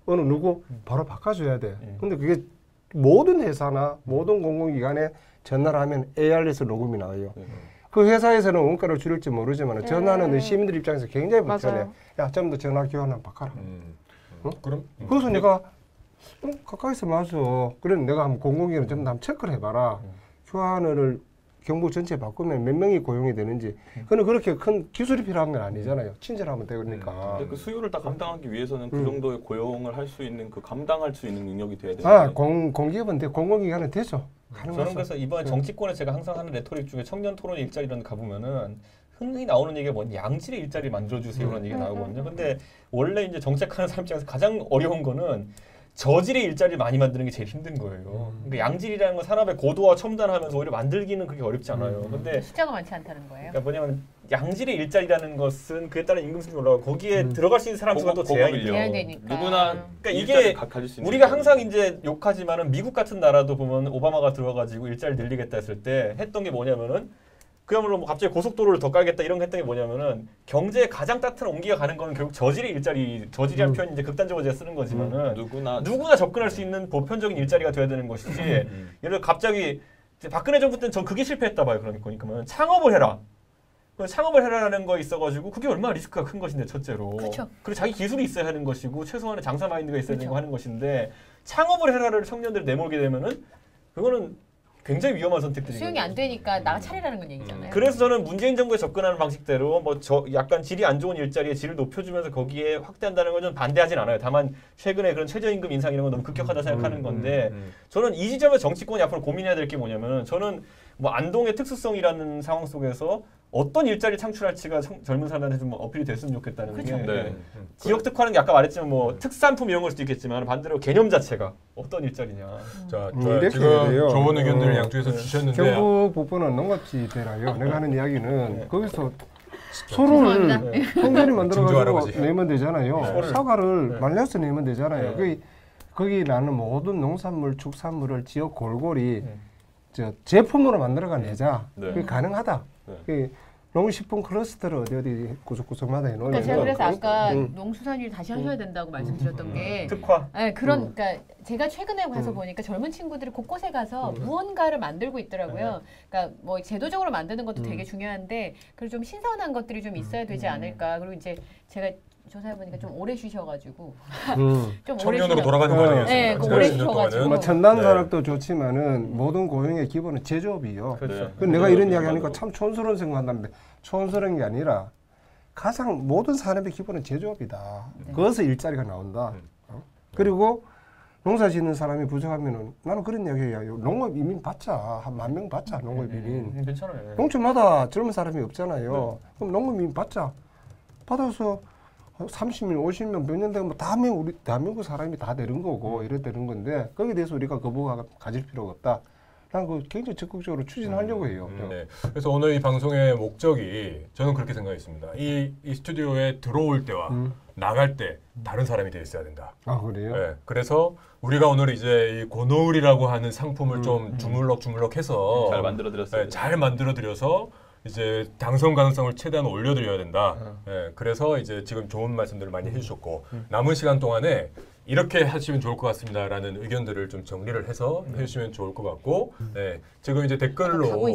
어느 누구? 바로 바꿔줘야 돼. 근데 그게 모든 회사나 모든 공공기관에 전화를 하면 AR에서 녹음이 나와요. 그 회사에서는 원가를 줄일지 모르지만 전화는 시민들 입장에서 굉장히 불편해. 야, 전부 다 전화 교환을 바꿔라. 그럼? 그래서 내가 가까이서 맞아. 그래 내가 한번 공공기관 전부 다 한번 체크를 해봐라. 교환을 경북 전체 바꾸면 몇 명이 고용이 되는지 그는 그렇게 큰 기술이 필요한 건 아니잖아요. 친절하면 되니까. 근데 그 수요를 다 감당하기 위해서는 그 정도의 고용을 할 수 있는 그 감당할 수 있는 능력이 돼야 되는데. 공기업은 공공기관은 되죠. 저는 그래서 이번 정치권에 제가 항상 하는 레토릭 중에 청년 토론 일자리 이런 데 가보면은 흔히 나오는 얘기가 뭐냐 양질의 일자리 만들어주세요 그런 얘기가 나오거든요. 근데 원래 이제 정책하는 사람 입장에서 가장 어려운 거는 저질의 일자리를 많이 만드는 게 제일 힘든 거예요. 그러니까 양질이라는 건 산업의 고도화 첨단하면서 오히려 만들기는 그렇게 어렵지 않아요. 근데 숫자가 많지 않다는 거예요. 그러니까 뭐냐면 양질의 일자리라는 것은 그에 따른 임금 수준이 올라가고 거기에 들어갈 수 있는 사람 수가 또 제한되니까. 누구나 그러니까 이게 가질 수 있는 우리가 항상 이제 욕하지만은 미국 같은 나라도 보면 오바마가 들어가지고 일자리 늘리겠다 했을 때 했던 게 뭐냐면은 그야말로 뭐 갑자기 고속도로를 더 깔겠다 이런 거 했던 게 뭐냐면은 경제에 가장 따뜻한 온기가 가는 거는 결국 저질의 일자리, 저질이라는 표현이 이제 극단적으로 제가 쓰는 거지만은 누구나 접근할 수 있는 보편적인 일자리가 돼야 되는 것이지 예를 들어 갑자기 박근혜 정부 때는 전 그게 실패했다 봐요. 그러니까 창업을 해라. 창업을 해라라는 거 있어가지고 그게 얼마나 리스크가 큰 것인데 첫째로 그쵸. 그리고 자기 기술이 있어야 하는 것이고 최소한의 장사 마인드가 있어야 되고 하는 것인데 창업을 해라를 청년들 내몰게 되면은 그거는 굉장히 위험한 선택들이 수용이 안 되니까 나 차리라는 건 얘기잖아요. 그래서 저는 문재인 정부에 접근하는 방식대로 뭐 약간 질이 안 좋은 일자리에 질을 높여주면서 거기에 확대한다는 건 저는 반대하진 않아요. 다만 최근에 그런 최저임금 인상 이런 건 너무 급격하다 생각하는 건데 저는 이 지점에서 정치권이 앞으로 고민해야 될 게 뭐냐면 저는 뭐 안동의 특수성이라는 상황 속에서 어떤 일자리 창출할지가 젊은 사람한테 좀 어필이 됐으면 좋겠다는 그렇죠. 게 네. 지역 특화는 게 아까 말했지만 뭐 특산품 이런 걸 수도 있겠지만 반대로 개념 자체가 어떤 일자리냐. 자, 이렇게 지금 돼요. 좋은 의견들을 양쪽에서 주셨는데 경북 북부는 농업지 대라요. 내가 하는 이야기는 거기서 소를 통전이 만들어가지고 내면 되잖아요. 사과를 말려서 내면 되잖아요. 거기 나는 모든 농산물, 축산물을 지역 골고리 제품으로 만들어가 내자. 그게 가능하다. 농식품 클러스터를 어디 구석구석마다 해놓는 그러니까 제가 그래서 아까 농수산일 다시 하셔야 된다고 말씀드렸던 게 특화. 네, 그러니까 제가 최근에 가서 보니까 젊은 친구들이 곳곳에 가서 무언가를 만들고 있더라고요. 그러니까 뭐 제도적으로 만드는 것도 되게 중요한데 그리고 좀 신선한 것들이 좀 있어야 되지 않을까. 그리고 이제 제가 조사해보니까 좀 오래 쉬셔가지고 좀 청년으로 돌아가는 거예요. 네, 오래 쉬셔가지고 뭐 첨단 산업도 좋지만은 모든 고용의 기본은 제조업이요. 그렇죠. 내가 이런 이야기하니까 참 촌스러운 생각한다는데 촌스러운 게 아니라 가장 모든 산업의 기본은 제조업이다. 거기서 일자리가 나온다. 그리고 농사 짓는 사람이 부족하면은 나는 그런 이야기해요. 농업 이민 받자. 한 10,000명 받자. 농업 이민. 괜찮아요. 농촌마다 젊은 사람이 없잖아요. 그럼 농업 이민 받자. 받아서 30명, 50명, 몇 년 되면 다 우리 대한민국 사람이 다 되는 거고 이래 되는 건데 거기에 대해서 우리가 거부가 가질 필요가 없다. 난 그 굉장히 적극적으로 추진하려고 해요. 네. 그래서 오늘 이 방송의 목적이 저는 그렇게 생각했습니다. 이 스튜디오에 들어올 때와 나갈 때 다른 사람이 되어 있어야 된다. 아 그래요? 네. 그래서 우리가 오늘 이제 이 고노을이라고 하는 상품을 좀 주물럭주물럭해서 잘 만들어드렸어요. 네, 잘 만들어드려서 이제 당선 가능성을 최대한 올려드려야 된다. 네, 그래서 이제 지금 좋은 말씀들을 많이 해주셨고 남은 시간 동안에 이렇게 하시면 좋을 것 같습니다라는 의견들을 좀 정리를 해서 해주시면 좋을 것 같고, 네, 지금 이제 댓글로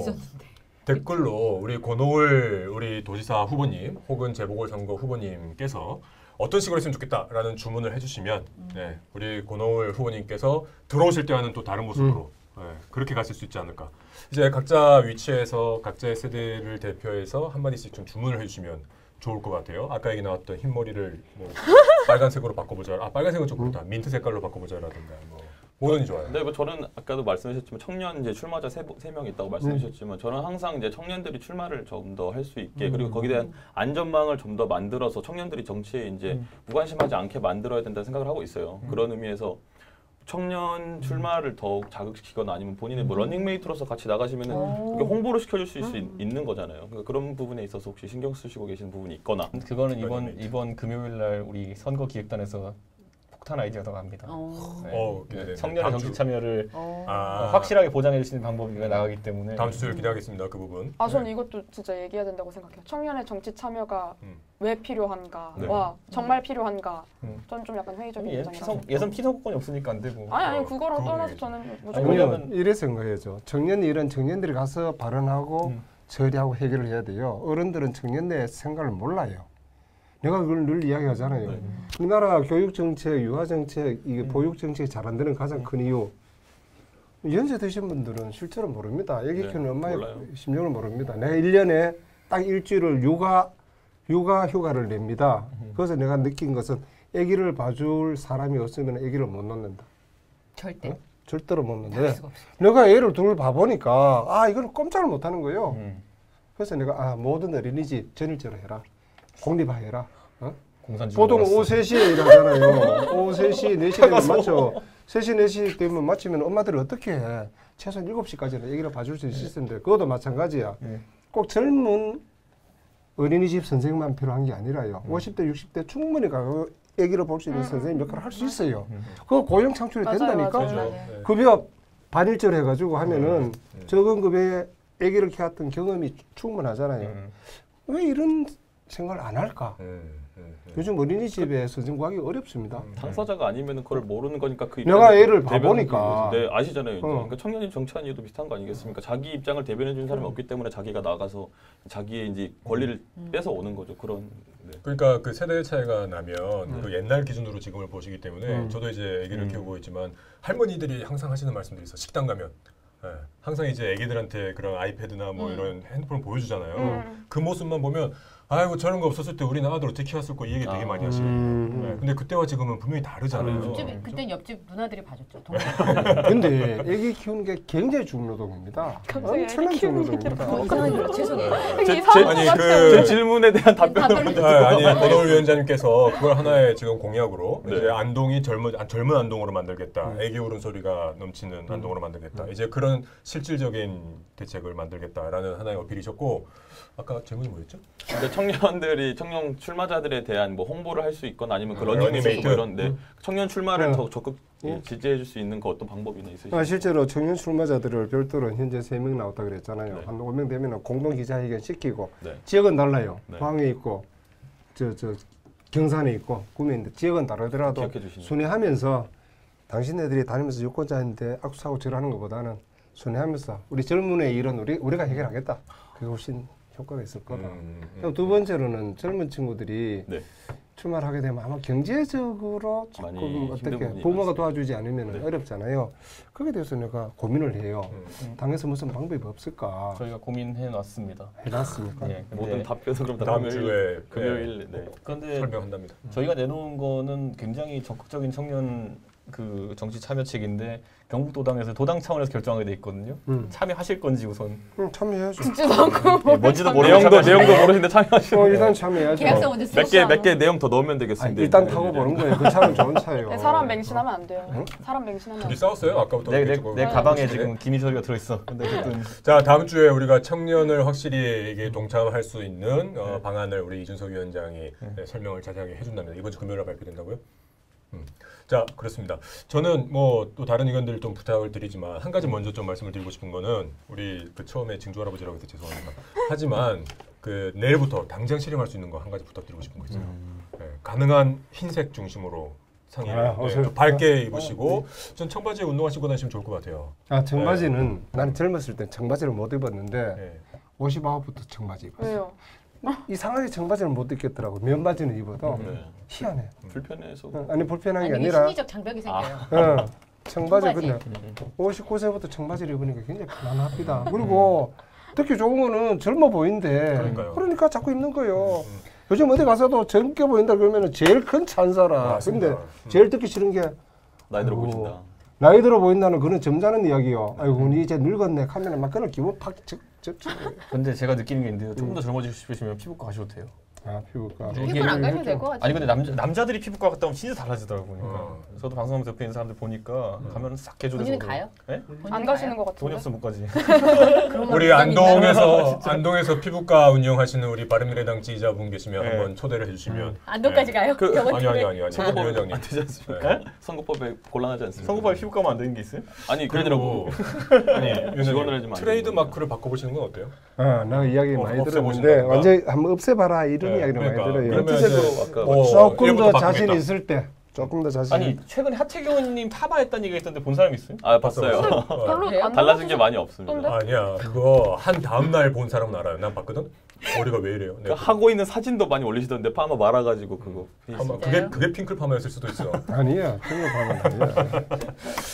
우리 고노을 우리 도지사 후보님 혹은 재보궐선거 후보님께서 어떤 식으로 했으면 좋겠다라는 주문을 해주시면, 네, 우리 고노을 후보님께서 들어오실 때와는 또 다른 모습으로 네, 그렇게 가실 수 있지 않을까. 이제 각자 위치에서 각자의 세대를 대표해서 한마디씩 좀 주문을 해주시면 좋을 것 같아요. 아까 얘기 나왔던 흰머리를 뭐 빨간색으로 바꿔보자. 빨간색은 좀 그렇다. 민트 색깔로 바꿔보자라든가 뭐 뭐든지 좋아요. 근데 뭐 저는 아까도 말씀하셨지만 청년 이제 출마자 세 명 있다고 말씀하셨지만 저는 항상 이제 청년들이 출마를 좀 더 할 수 있게 그리고 거기에 대한 안전망을 좀 더 만들어서 청년들이 정치에 이제 무관심하지 않게 만들어야 된다는 생각을 하고 있어요. 그런 의미에서 청년 출마를 더욱 자극시키거나 아니면 본인의 뭐 러닝메이트로서 같이 나가시면은 홍보를 시켜줄 수 있는 거잖아요. 그러니까 그런 부분에 있어서 혹시 신경 쓰시고 계시는 부분이 있거나. 그거는 이번 금요일 날 우리 선거 기획단에서 폭탄 아이디어가 나갑니다. 네. 청년의 정치 참여를 확실하게 보장해 주시는 방법이 나가기 때문에 다음 주를 기대하겠습니다. 그 부분. 저는 이것도 진짜 얘기해야 된다고 생각해요. 청년의 정치 참여가 왜 필요한가와 정말 필요한가. 저는 좀 약간 회의적인 입장이라서. 예선 피선거권이 없으니까 안 되고. 아니 그거랑 떠나서 저는 무조건 이래 생각해야죠. 청년들이 가서 발언하고 처리하고 해결을 해야 돼요. 어른들은 청년의 생각을 몰라요. 내가 그걸 늘 이야기하잖아요. 우리나라 교육 정책, 유아 정책, 이게 보육 정책이 잘 안 되는 가장 큰 이유. 연세 드신 분들은 실제로 모릅니다. 애기 네, 키우는 엄마의 몰라요. 심정을 모릅니다. 내가 1년에 딱 일주일을 휴가를 냅니다. 그래서 내가 느낀 것은 애기를 봐줄 사람이 없으면 애기를 못 놓는다. 절대. 절대로 못 놓는데 내가 애를 둘 봐보니까 이거는 꼼짝을 못하는 거예요. 그래서 내가 모든 어린이집 전일제로 해라. 공립화 해라. 보통 오후 3시에 일하잖아요. 오후 3시, 4시 되면 맞죠. 3시, 4시 되면 마치면 엄마들이 어떻게 해. 최소한 7시까지는 애기를 봐줄 수 있을 텐데 그것도 마찬가지야. 꼭 젊은 어린이집 선생님만 필요한 게 아니라요. 50대, 60대 충분히 가고 애기를 볼 수 있는 선생님 역할을 할 수 있어요. 그거 고용 창출이 된다니까. 맞아요. 급여 반일절 해가지고 하면은 적은 급여에 애기를 키웠던 경험이 충분하잖아요. 왜 이런 생각을 안 할까? 요즘 어린이집에 선생 구하기 어렵습니다. 당사자가 아니면 그걸 모르는 거니까 그 내가 애를 대변하기 봐보니까. 위해서. 네, 아시잖아요. 이제. 그러니까 청년이 정치하는 이유도 비슷한 거 아니겠습니까? 자기 입장을 대변해 주는 사람이 없기 때문에 자기가 나가서 자기의 이제 권리를 뺏어 오는 거죠. 그런. 네. 그러니까 그 세대의 차이가 나면 그 옛날 기준으로 지금을 보시기 때문에 저도 이제 아기를 키우고 있지만 할머니들이 항상 하시는 말씀들이 있어. 식당 가면 항상 이제 아기들한테 그런 아이패드나 뭐 이런 핸드폰을 보여주잖아요. 그 모습만 보면 아이고 저런 거 없었을 때 우리 아들 어떻게 키웠을까 이 얘기 되게 많이 하시거든요. 근데 그때와 지금은 분명히 다르잖아요. 그땐 옆집 누나들이 봐줬죠. 근데 애기 키우는 게 굉장히 중노동입니다. 엄청난 중노동입니다. 이상하게 죄송해요. 제 질문에 대한 답변을 아니 권오울 위원장님께서 그걸 하나의 지금 공약으로 이제 안동이 젊은 안동으로 만들겠다. 애기 울음소리가 넘치는 안동으로 만들겠다. 이제 그런 실질적인 대책을 만들겠다라는 하나의 어필이셨고 아까 질문이 뭐였죠? 청년 출마자들에 대한 뭐 홍보를 할 수 있거나 아니면 그 러닝메이트 뭐 이런데 청년 출마를 더 적극 지지해 줄 수 있는 그 어떤 방법이나 있으신가요? 실제로 청년 출마자들을 별도로 현재 3명 나왔다 그랬잖아요. 네. 한 5명 되면 공동 기자회견 시키고 네. 지역은 달라요. 네. 포항에 있고 저 경산에 있고 구미에 있는데 지역은 다르더라도 기억해 주시네요. 순회하면서 당신네들이 다니면서 유권자한테 악수하고 절하는 것보다는 순회하면서 우리 젊은의 일은 우리가 해결하겠다. 그게 훨씬 효과가 있을 거다. 그럼 두 번째로는 젊은 친구들이 네. 출마를 하게 되면 아마 경제적으로 많이 조금 힘든 어떻게 부분이 부모가 많습니다. 도와주지 않으면 어렵잖아요. 거기에 대해서 내가 고민을 해요. 당에서 무슨 방법이 없을까 저희가 고민해 놨습니다. 해놨습니까? 예, 근데 모든 답변은 그럼 다음 주에 금요일 그런데 설명한답니다. 저희가 내놓은 거는 굉장히 적극적인 청년 그 정치 참여책인데 경북도당에서 도당 차원에서 결정하게 돼 있거든요. 참여하실 건지 우선 참여해야죠. 듣지도 않고 뭔지도 모르고 내용도 모르시는데 참여하시는 일단 참여해야죠. 계약서 먼저 쓰시죠. 몇 개 내용 더 넣으면 되겠습니다. 일단 타고 보는 거예요. 그 차는 좋은 차예요. 네, 사람 맹신하면 안 돼요. 사람 맹신하면 안 둘이 돼요. 싸웠어요 아까부터. 내 가방에 지금 기미 서류가 들어있어. 근데 어쨌든 자 다음 주에 우리가 청년을 확실히 이게 동참할 수 있는 방안을 우리 이준석 위원장이 설명을 자세하게 해준답니다. 이번 주 금요일에 발표된다고요? 자 그렇습니다. 저는 뭐 또 다른 의견들 좀 부탁을 드리지만 한 가지 먼저 좀 말씀을 드리고 싶은 거는 우리 그 처음에 증조 할아버지라고 해서 죄송합니다. 하지만 그 내일부터 당장 실행할 수 있는 거 한 가지 부탁드리고 싶은 거 있어요. 가능한 흰색 중심으로 상의 좀 밝게 입으시고 전 청바지에 운동화 신고 다니시면 좋을 것 같아요. 청바지는 나는 젊었을 때 청바지를 못 입었는데 59부터 청바지 입었어요. 왜요? 이상하게 청바지를 못 입겠더라고. 면바지는 입어도 희한해. 불편해서 아니 불편한 게 아니, 아니라 심리적 장벽이 생겨요. 청바지 그냥 59세부터 청바지를 입으니까 굉장히 편안합니다. 그리고 특히 좋은 거는 젊어 보인대. 그러니까 자꾸 입는 거예요. 요즘 어디 가서도 젊게 보인다 그러면 제일 큰 찬사라. 근데 제일 듣기 싫은 게 나이 들어 보신다. 나이 들어 보인다는 그런 점잖은 이야기요. 아이고 니 이제 늙었네 하면 막 그런 기분 팍 근데 제가 느끼는 게 있는데요. 조금 더 젊어지고 싶으시면 피부과 가셔도 돼요. 피부과. 피부는 안 가셔도 될 것 같아요. 아니 근데 남자들이 피부과 갔다 오면 진짜 달라지더라고요. 보니까. 저도 방송하면서 옆에 있는 사람들 보니까 가면 싹 해주는. 본인은 가요? 네? 안 가시는 것 같은데. 돈이 없어 못 가지. 우리 안동에서 피부과 운영하시는 우리 바른미래당 지지자분 계시면 한번 초대를 해주시면. 안동까지 가요? 아니. 선거법 위원장님 안 되지 않습니까? 선거법에 곤란하지 않습니까? 선거법에 피부과만 안 되는 게 있어요? 아니 그러더라고. 아니 지원을 해주면 트레이드 마크를 바꿔보시는 건 어때요? 나 이야기 많이 들었는데 없애보신다든가? 완전히 한번 없애봐라 이런 이야기를 많이 들어요. 그러면 구체적으로 아까 조금 더 자신 있을 때 조금 더 자신. 아니 최근에 하태경 의원님 타바했다는 얘기가 있던데 본 사람 있어요? 아 봤어요. 별로 안 달라진 게 많이 없습니다. 아니야 그거 한 다음 날 본 사람은 알아요. 난 봤거든. 머리가 왜 이래요? 그 하고 있는 사진도 많이 올리시던데 파마 말아가지고 그거. 파마 그게 핑클 파마였을 수도 있어. 아니야 생각하면 아니야.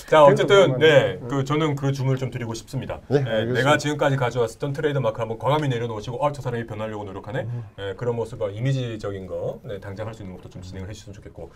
자 어쨌든 저는 그 주문을 좀 드리고 싶습니다. 네, 내가 지금까지 가져왔었던 트레이드 마크 한번 과감히 내려놓으시고 저 사람이 변하려고 노력하네. 그런 모습과 이미지적인 거 당장 할 수 있는 것도 좀 진행을 해주셨으면 좋겠고.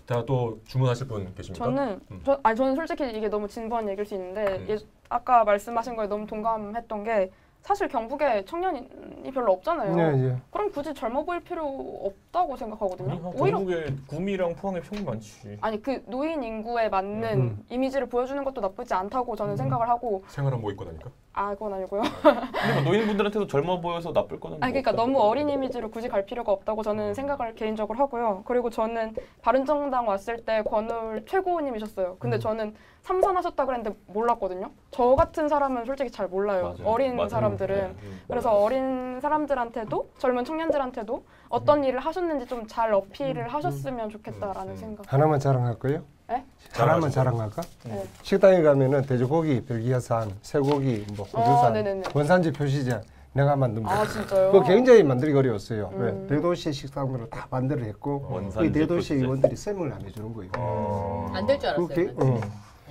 자 또 주문하실 분 계십니까? 저는 솔직히 이게 너무 진부한 얘기일 수 있는데 아까 말씀하신 거에 너무 동감했던 게 사실 경북에 청년이 별로 없잖아요. 예. 그럼 굳이 젊어 보일 필요 없다고 생각하거든요. 오히려 경북에 구미랑 포항에 평균 많지. 아니 그 노인 인구에 맞는 이미지를 보여주는 것도 나쁘지 않다고 저는 생각을 하고. 생활한 뭐 입고 다니까? 그건 아니고요. 근데 뭐 노인분들한테도 젊어 보여서 나쁠 거는. 그러니까 너무 어린 이미지로 굳이 갈 필요가 없다고 저는 생각을 개인적으로 하고요. 그리고 저는 바른정당 왔을 때 권오을 최고님이셨어요. 근데 저는 삼선하셨다 그랬는데 몰랐거든요. 저 같은 사람은 솔직히 잘 몰라요. 맞아요. 어린 맞아요. 사람들은. 그래서 어린 사람들한테도 젊은 청년들한테도 어떤 일을 하셨는지 좀 잘 어필을 하셨으면 좋겠다라는 생각. 하나만 자랑할 거예요? 네? 하나만 자랑할까? 네. 식당에 가면은 돼지고기, 벨기에산, 쇠고기, 뭐 호주산, 원산지 표시제 내가 만든 거. 진짜요? 그거 굉장히 만들기 어려웠어요. 왜? 대도시 식당으로 다 만들어 했고 그 대도시 의원들이 셈을 안 해주는 거예요. 안 될 줄 알았어요.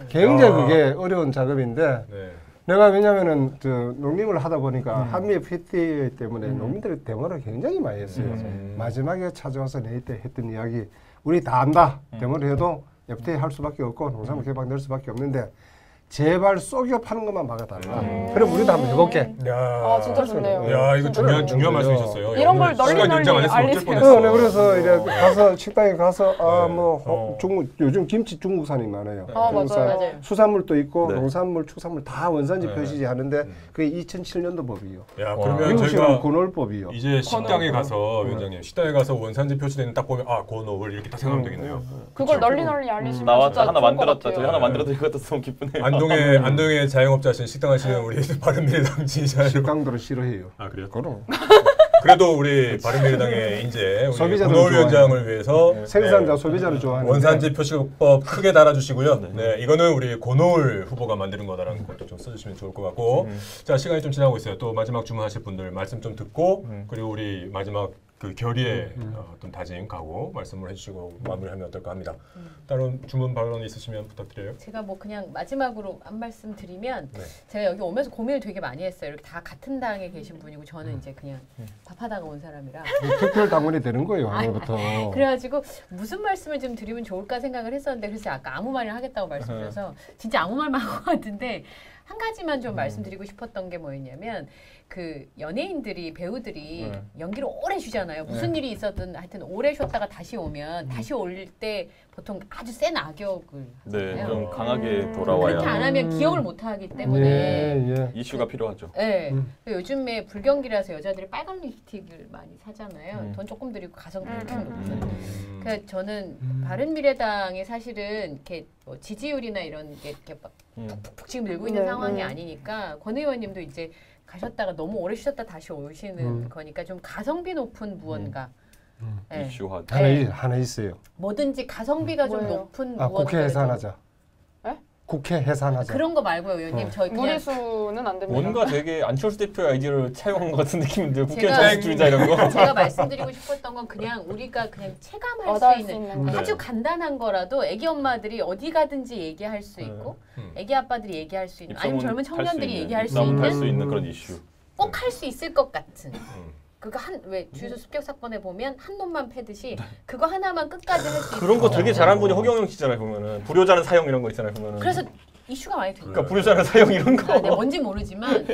굉장히 그게 어려운 작업인데 내가 왜냐면은 농림을 하다 보니까 한미 FTA 때문에 농민들이 대모를 굉장히 많이 했어요. 마지막에 찾아와서 내 때 했던 이야기 우리 다 안다. 대모를 해도 FTA 할 수밖에 없고 농산물 개방될 수밖에 없는데 제발 쏘겨 파는 것만 막아달라. 그럼 우리도 한번 해볼게. 야, 진짜 좋네요. 야, 이거 중요한 말씀이셨어요. 이런 걸 널리 네, 알리세요. 그래서 이렇게 가서 식당에 가서 요즘 김치 중국산이 많아요. 맞아요. 수산물도 있고 농산물, 축산물 다 원산지 표시지 하는데 그게 2007년도 법이요. 야, 그러면 저희가 권오을법이요. 이제 식당에 가서 위원장님, 식당에 가서 원산지 표시되는 딱 보면 권오을 이렇게 딱 생각하면 되겠네요. 그걸 널리 알리시면 나왔다 하나 만들었다. 저희 하나 만들어도 이것도 너무 기쁘네요. 안동의 자영업자신 식당 하시는 우리 바른미래당 지지자 식당들은 싫어해요. 그래요? 그럼. 그래도 우리 바른미래당의 이제 소비자들 위원장을 위해서 생산자 소비자를 좋아하는 원산지 표시법 크게 달아주시고요. 이거는 우리 권오을 후보가 만드는 거다라는 것도 좀 써주시면 좋을 것 같고. 자 시간이 좀 지나고 있어요. 또 마지막 주문하실 분들 말씀 좀 듣고 그리고 우리 마지막 그 결의의 어떤 다짐 각오 말씀을 해주시고 마무리하면 어떨까 합니다. 다른 주문 발언 있으시면 부탁드려요. 제가 뭐 그냥 마지막으로 한 말씀 드리면 제가 여기 오면서 고민을 되게 많이 했어요. 이렇게 다 같은 당에 계신 분이고 저는 이제 그냥 밥하다가 온 사람이라 특별 당원이 되는 거예요. 오늘부터. 그래가지고 무슨 말씀을 좀 드리면 좋을까 생각을 했었는데 그래서 아까 아무 말이나 하겠다고 말씀드려서 진짜 아무 말만 한 것 같은데 한 가지만 좀 말씀드리고 싶었던 게 뭐였냐면 그 연예인들이 배우들이 연기를 오래 쉬잖아요. 무슨 일이 있었든 하여튼 오래 쉬었다가 다시 오면 다시 올 때 보통 아주 센 악역을 하잖아요. 좀 강하게 돌아와야. 그렇게 안 하면 기억을 못 하기 때문에 이슈가 필요하죠. 요즘에 불경기라서 여자들이 빨간 립스틱을 많이 사잖아요. 돈 조금 들이고 가성비 엄청 높은. 그러니까 저는 바른미래당이 사실은 이렇게 뭐 지지율이나 이런 게 이렇게 막 푹푹 지금 늘고 있는 상황이 아니니까 권 의원님도 이제 가셨다가 너무 오래 쉬셨다 다시 오시는 거니까 좀 가성비 높은 무언가 이슈화 하나 있어요. 뭐든지 가성비가 좀 높은 무언가. 국회 해산하자. 국회 해산하자. 그런 거 말고요, 의원님. 저희 그냥 무리수는 안 됩니다. 뭔가 되게 안철수 대표의 아이디어를 차용한 것 같은 느낌인데요. 국회 자식주의자 이런 거. 제가 말씀드리고 싶었던 건 그냥 우리가 그냥 체감할 수 있는 아주 간단한 거라도 애기 엄마들이 어디 가든지 얘기할 수 있고 애기 아빠들이 얘기할 수 있는 아니면 젊은 청년들이 얘기할 수 있는 그런 이슈. 꼭 할 수 있을 것 같은. 그거 왜 주유소 습격 사건에 보면 한 놈만 패듯이 그거 하나만 끝까지 할 수 있는 그런 거 되게 잘하는 분이 허경영 씨잖아요. 보면은 불효자는 사형 이런 거 있잖아요. 보면은 그래서 이슈가 많이 돼요. 그러니까 불효자는 사형 이런 거. 뭔지 모르지만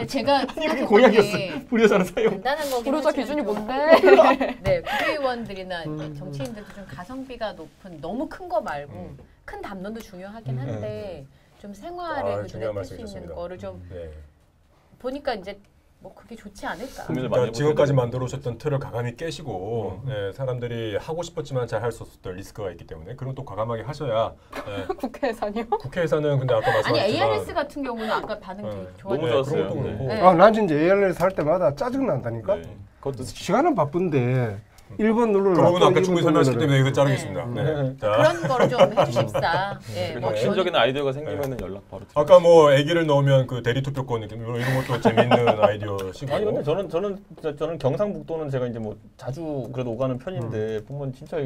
제가 이게 공약이었어요. 불효자는 사형. 간단한 거긴 불효자 기준이 뭔데? 네, 국회의원들이나 정치인들도 좀 가성비가 높은 너무 큰 거 말고 큰 담론도 중요하긴 한데 좀 생활에 눈에 띌 수 있는 거를 좀 보니까 이제 뭐 그게 좋지 않을까. 그러니까 지금까지 만들어 오셨던 틀을 과감히 깨시고 사람들이 하고 싶었지만 잘 할 수 없었던 리스크가 있기 때문에 그런 또 과감하게 하셔야. 국회 예산이요? 국회 예산은 근데 아까 말씀하셨지만 아니 ARS 같은 경우는 아까 반응 되게 너무 좋았어요. 좋았어요. 난 진짜 ARS 할 때마다 짜증 난다니까. 그것도 시간은 바쁜데 1번 누르는 그 부분은 아까 충분히 설명했기 때문에 이거 자르겠습니다. 네. 네. 자, 그런 거를 좀 해주십사. 예, 뭐 혁신적인 아이디어가 생기면은 연락 바로 드릴게요. 아까 뭐 아기를 넣으면 그 대리 투표권 이런 것도 재밌는 아이디어시고. 아니 근데 저는 경상북도는 제가 이제 뭐 자주 그래도 오가는 편인데 보면 진짜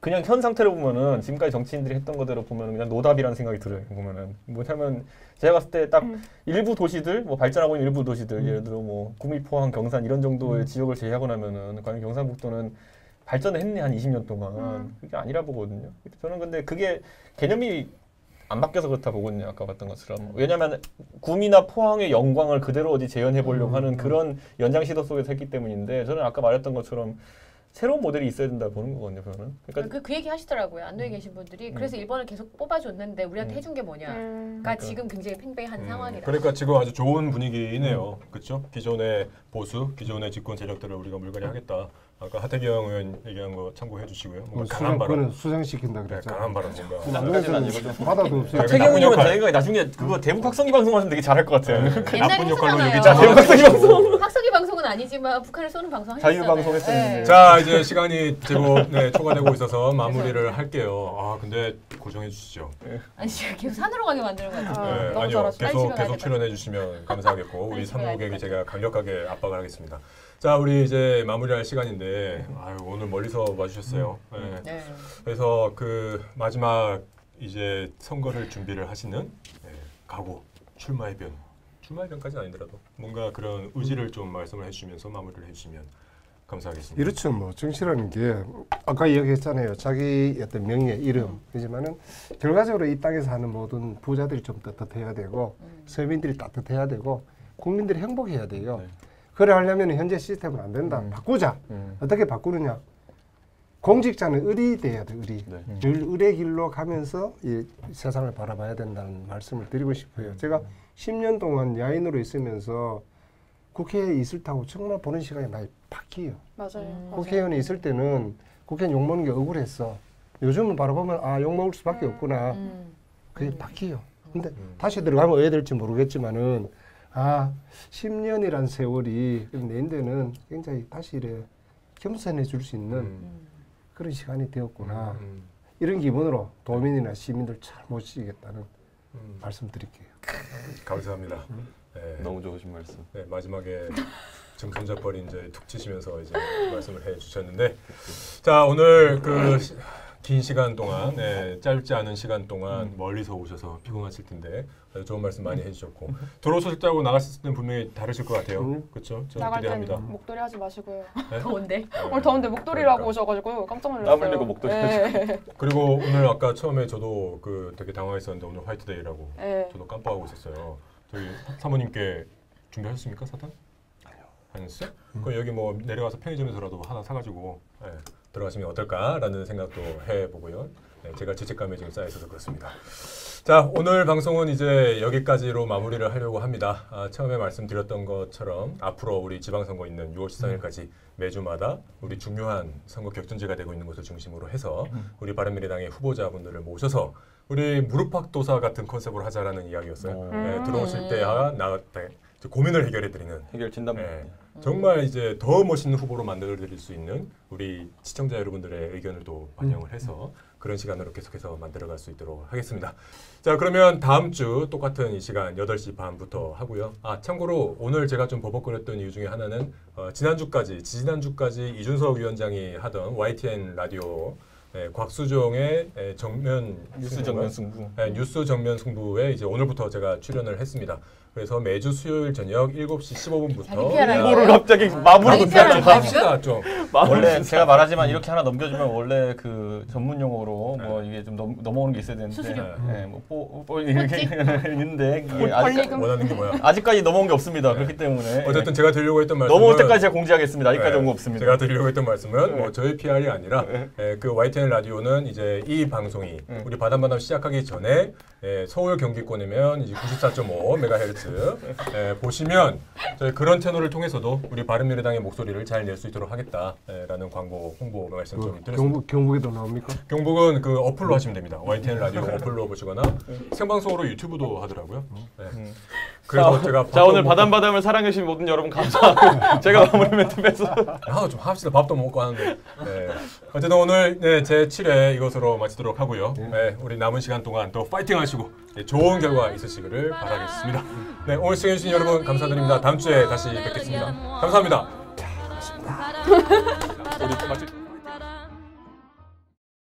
그냥 현 상태로 보면은 지금까지 정치인들이 했던 거대로 보면은 그냥 노답이라는 생각이 들어요. 보면은 뭐냐면 제가 봤을 때 딱 일부 도시들 뭐 발전하고 있는 일부 도시들 예를 들어 뭐 구미, 포항, 경산 이런 정도의 지역을 제외하고 나면은 과연 경상북도는 발전을 했네 한 20년 동안 그게 아니라 보거든요. 저는 근데 그게 개념이 안 바뀌어서 그렇다 보거든요. 아까 봤던 것처럼. 왜냐하면 구미나 포항의 영광을 그대로 어디 재현해 보려고 하는 그런 연장 시도 속에서 했기 때문인데 저는 아까 말했던 것처럼 새로운 모델이 있어야 된다 보는 거거든요. 저는. 그러니까 그 얘기 하시더라고요. 안동에 계신 분들이. 그래서 1번을 계속 뽑아줬는데 우리한테 해준 게 뭐냐. 그러니까 지금 굉장히 팽팽한 상황이다. 그러니까 지금 아주 좋은 분위기네요. 그렇죠? 기존의 보수, 기존의 집권 세력들을 우리가 물갈이 하겠다. 아까 하태경 의원 얘기한 거 참고해 주시고요. 뭔가 강한 발언. 수정시킨다 네, 그랬죠. 강한 발언 뭔가. 안까지는 아니고 좀 바다도 없어요. 최경 최경훈님은 저희가 나중에 그거 대북 확성기 방송 하시면 되게 잘할 것 같아요. 옛날에 나쁜 역할로 했었잖아요. 여기자. 대북 확성기 방송. 학석이 방송은 아니지만 북한을 쏘는 방송 하셨잖아요. 자유방송 했었는데. 자 이제 시간이 제법 초과되고 있어서 마무리를 할게요. 아 근데 고정해 주시죠. 아니 지금 계속 산으로 가게 만드는 것 같아요. 네, 너무 아니요 잘하시네. 빨리 집에 계속 가야겠다. 출연해 주시면 감사하겠고 우리 빨리 집에 삼국에게 가야겠다. 제가 강력하게 압박을 하겠습니다. 자 우리 이제 마무리할 시간인데 아유, 오늘 멀리서 와주셨어요. 네. 네. 그래서 그 마지막 이제 선거를 준비를 하시는 각오, 출마의 변, 출마의 변까지는 아니더라도 뭔가 그런 의지를 좀 말씀을 해주시면서 마무리를 해주시면 감사하겠습니다. 이렇죠. 뭐 정치라는 게 아까 이야기했잖아요. 자기 어떤 명예, 이름. 하지만은 결과적으로 이 땅에서 하는 모든 부자들이 좀 떳떳해야 되고 서민들이 따뜻해야 되고 국민들이 행복해야 돼요. 네. 그래 하려면 현재 시스템은 안 된다. 바꾸자. 어떻게 바꾸느냐? 공직자는 을이 돼야 돼. 을이. 네. 늘 을의 길로 가면서 이 세상을 바라봐야 된다는 말씀을 드리고 싶어요. 제가 10년 동안 야인으로 있으면서 국회에 있을 때하고 정말 보는 시간이 많이 바뀌어요. 맞아요. 국회의원이 있을 때는 국회의원 욕먹는 게 억울했어. 요즘은 바라보면 아 욕먹을 수밖에 없구나. 그게 바뀌어요. 근데 다시 들어가면 왜 될지 모르겠지만은 아 10년이란 세월이 내인데는 굉장히 다시 이래 겸손해 줄 수 있는 그런 시간이 되었구나. 이런 기분으로 도민이나 시민들 잘 모시겠다는 말씀드릴게요. 감사합니다. 네. 너무 좋으신 말씀. 네, 마지막에 증손잡벌이 이제 툭 치시면서 이제 말씀을 해주셨는데, 자 오늘 그 긴 시간 동안, 짧지 않은 시간 동안 멀리서 오셔서 피곤하실 텐데 좋은 말씀 많이 해주셨고 들어오실 때하고 나갔을 때는 분명히 다르실 것 같아요. 그렇죠? 저는 나갈 땐 기대합니다. 목도리 하지 마시고요. 더운데. 오늘 더운데 목도리라고 오셔가지고 깜짝 놀랐어요. 땀 흘리고 목도리 그리고 오늘 아까 처음에 저도 그 되게 당황했었는데 오늘 화이트데이라고 네. 저도 깜빡하고 있었어요. 저희 사모님께 준비하셨습니까 사탕? 아니요. 안 했어요? 그럼 여기 뭐 내려가서 편의점에서라도 하나 사가지고 들어가시면 어떨까라는 생각도 해보고요. 제가 죄책감에 지금 쌓여있어서 그렇습니다. 자 오늘 방송은 이제 여기까지로 마무리를 하려고 합니다. 처음에 말씀드렸던 것처럼 앞으로 우리 지방선거 있는 6월 13일까지 매주마다 우리 중요한 선거 격전지가 되고 있는 것을 중심으로 해서 우리 바른미래당의 후보자분들을 모셔서 우리 무릎팍도사 같은 컨셉으로 하자라는 이야기였어요. 들어오실 때야 고민을 해결해드리는 해결 진단. 정말 이제 더 멋있는 후보로 만들어드릴 수 있는 우리 시청자 여러분들의 의견을 또 반영을 해서 그런 시간으로 계속해서 만들어갈 수 있도록 하겠습니다. 자 그러면 다음 주 똑같은 이 시간 8시 반부터 하고요. 참고로 오늘 제가 좀 버벅거렸던 이유 중에 하나는 지난주까지 이준석 위원장이 하던 YTN 라디오 곽수종의 뉴스 정면 승부. 뉴스 정면 승부에 이제 오늘부터 제가 출연을 했습니다. 그래서 매주 수요일 저녁 7시 15분부터 홍보를 갑자기 마무리 합시다 좀. 원래 제가 말하지만 이렇게 하나 넘겨주면 원래 그 전문 용어로 뭐 이게 좀 넘어오는 게 있어야 되는데 수수료. 뭐 이렇게 있는데 이게 원하는 게 뭐야? 아직까지 넘어온 게 없습니다. 그렇기 때문에 어쨌든 제가 드리려고 했던 말씀은 넘어올 때까지 제가 공지하겠습니다. 아직까지 온 거 없습니다. 제가 드리려고 했던 말씀은 뭐 저희 PR이 아니라 그 YTN 라디오는 이제 이 방송이 우리 바담바담 시작하기 전에 서울 경기권이면 이제 94.5MHz 보시면 저희 그런 채널을 통해서도 우리 바른미래당의 목소리를 잘 낼 수 있도록 하겠다라는 광고 홍보 말씀 좀 드렸습니다. 경북에도 나옵니까? 경북은 그 어플로 하시면 됩니다. YTN 라디오 어플로 보시거나 생방송으로 유튜브도 하더라고요. 그래서 제가 자 오늘 바담바담을 사랑해주신 모든 여러분 감사하고 제가 마무리 멘트 뺏어. 좀 합시다. 밥도 먹고 하는데. 네. 어쨌든 오늘 네, 제 7회 이것으로 마치도록 하고요. 네, 우리 남은 시간 동안 또 파이팅 하시고 네, 좋은 결과 있으시기를 바라겠습니다. 네, 오늘 시청해주신 여러분 감사드립니다. 다음 주에 다시 뵙겠습니다. 감사합니다. 우리 마치.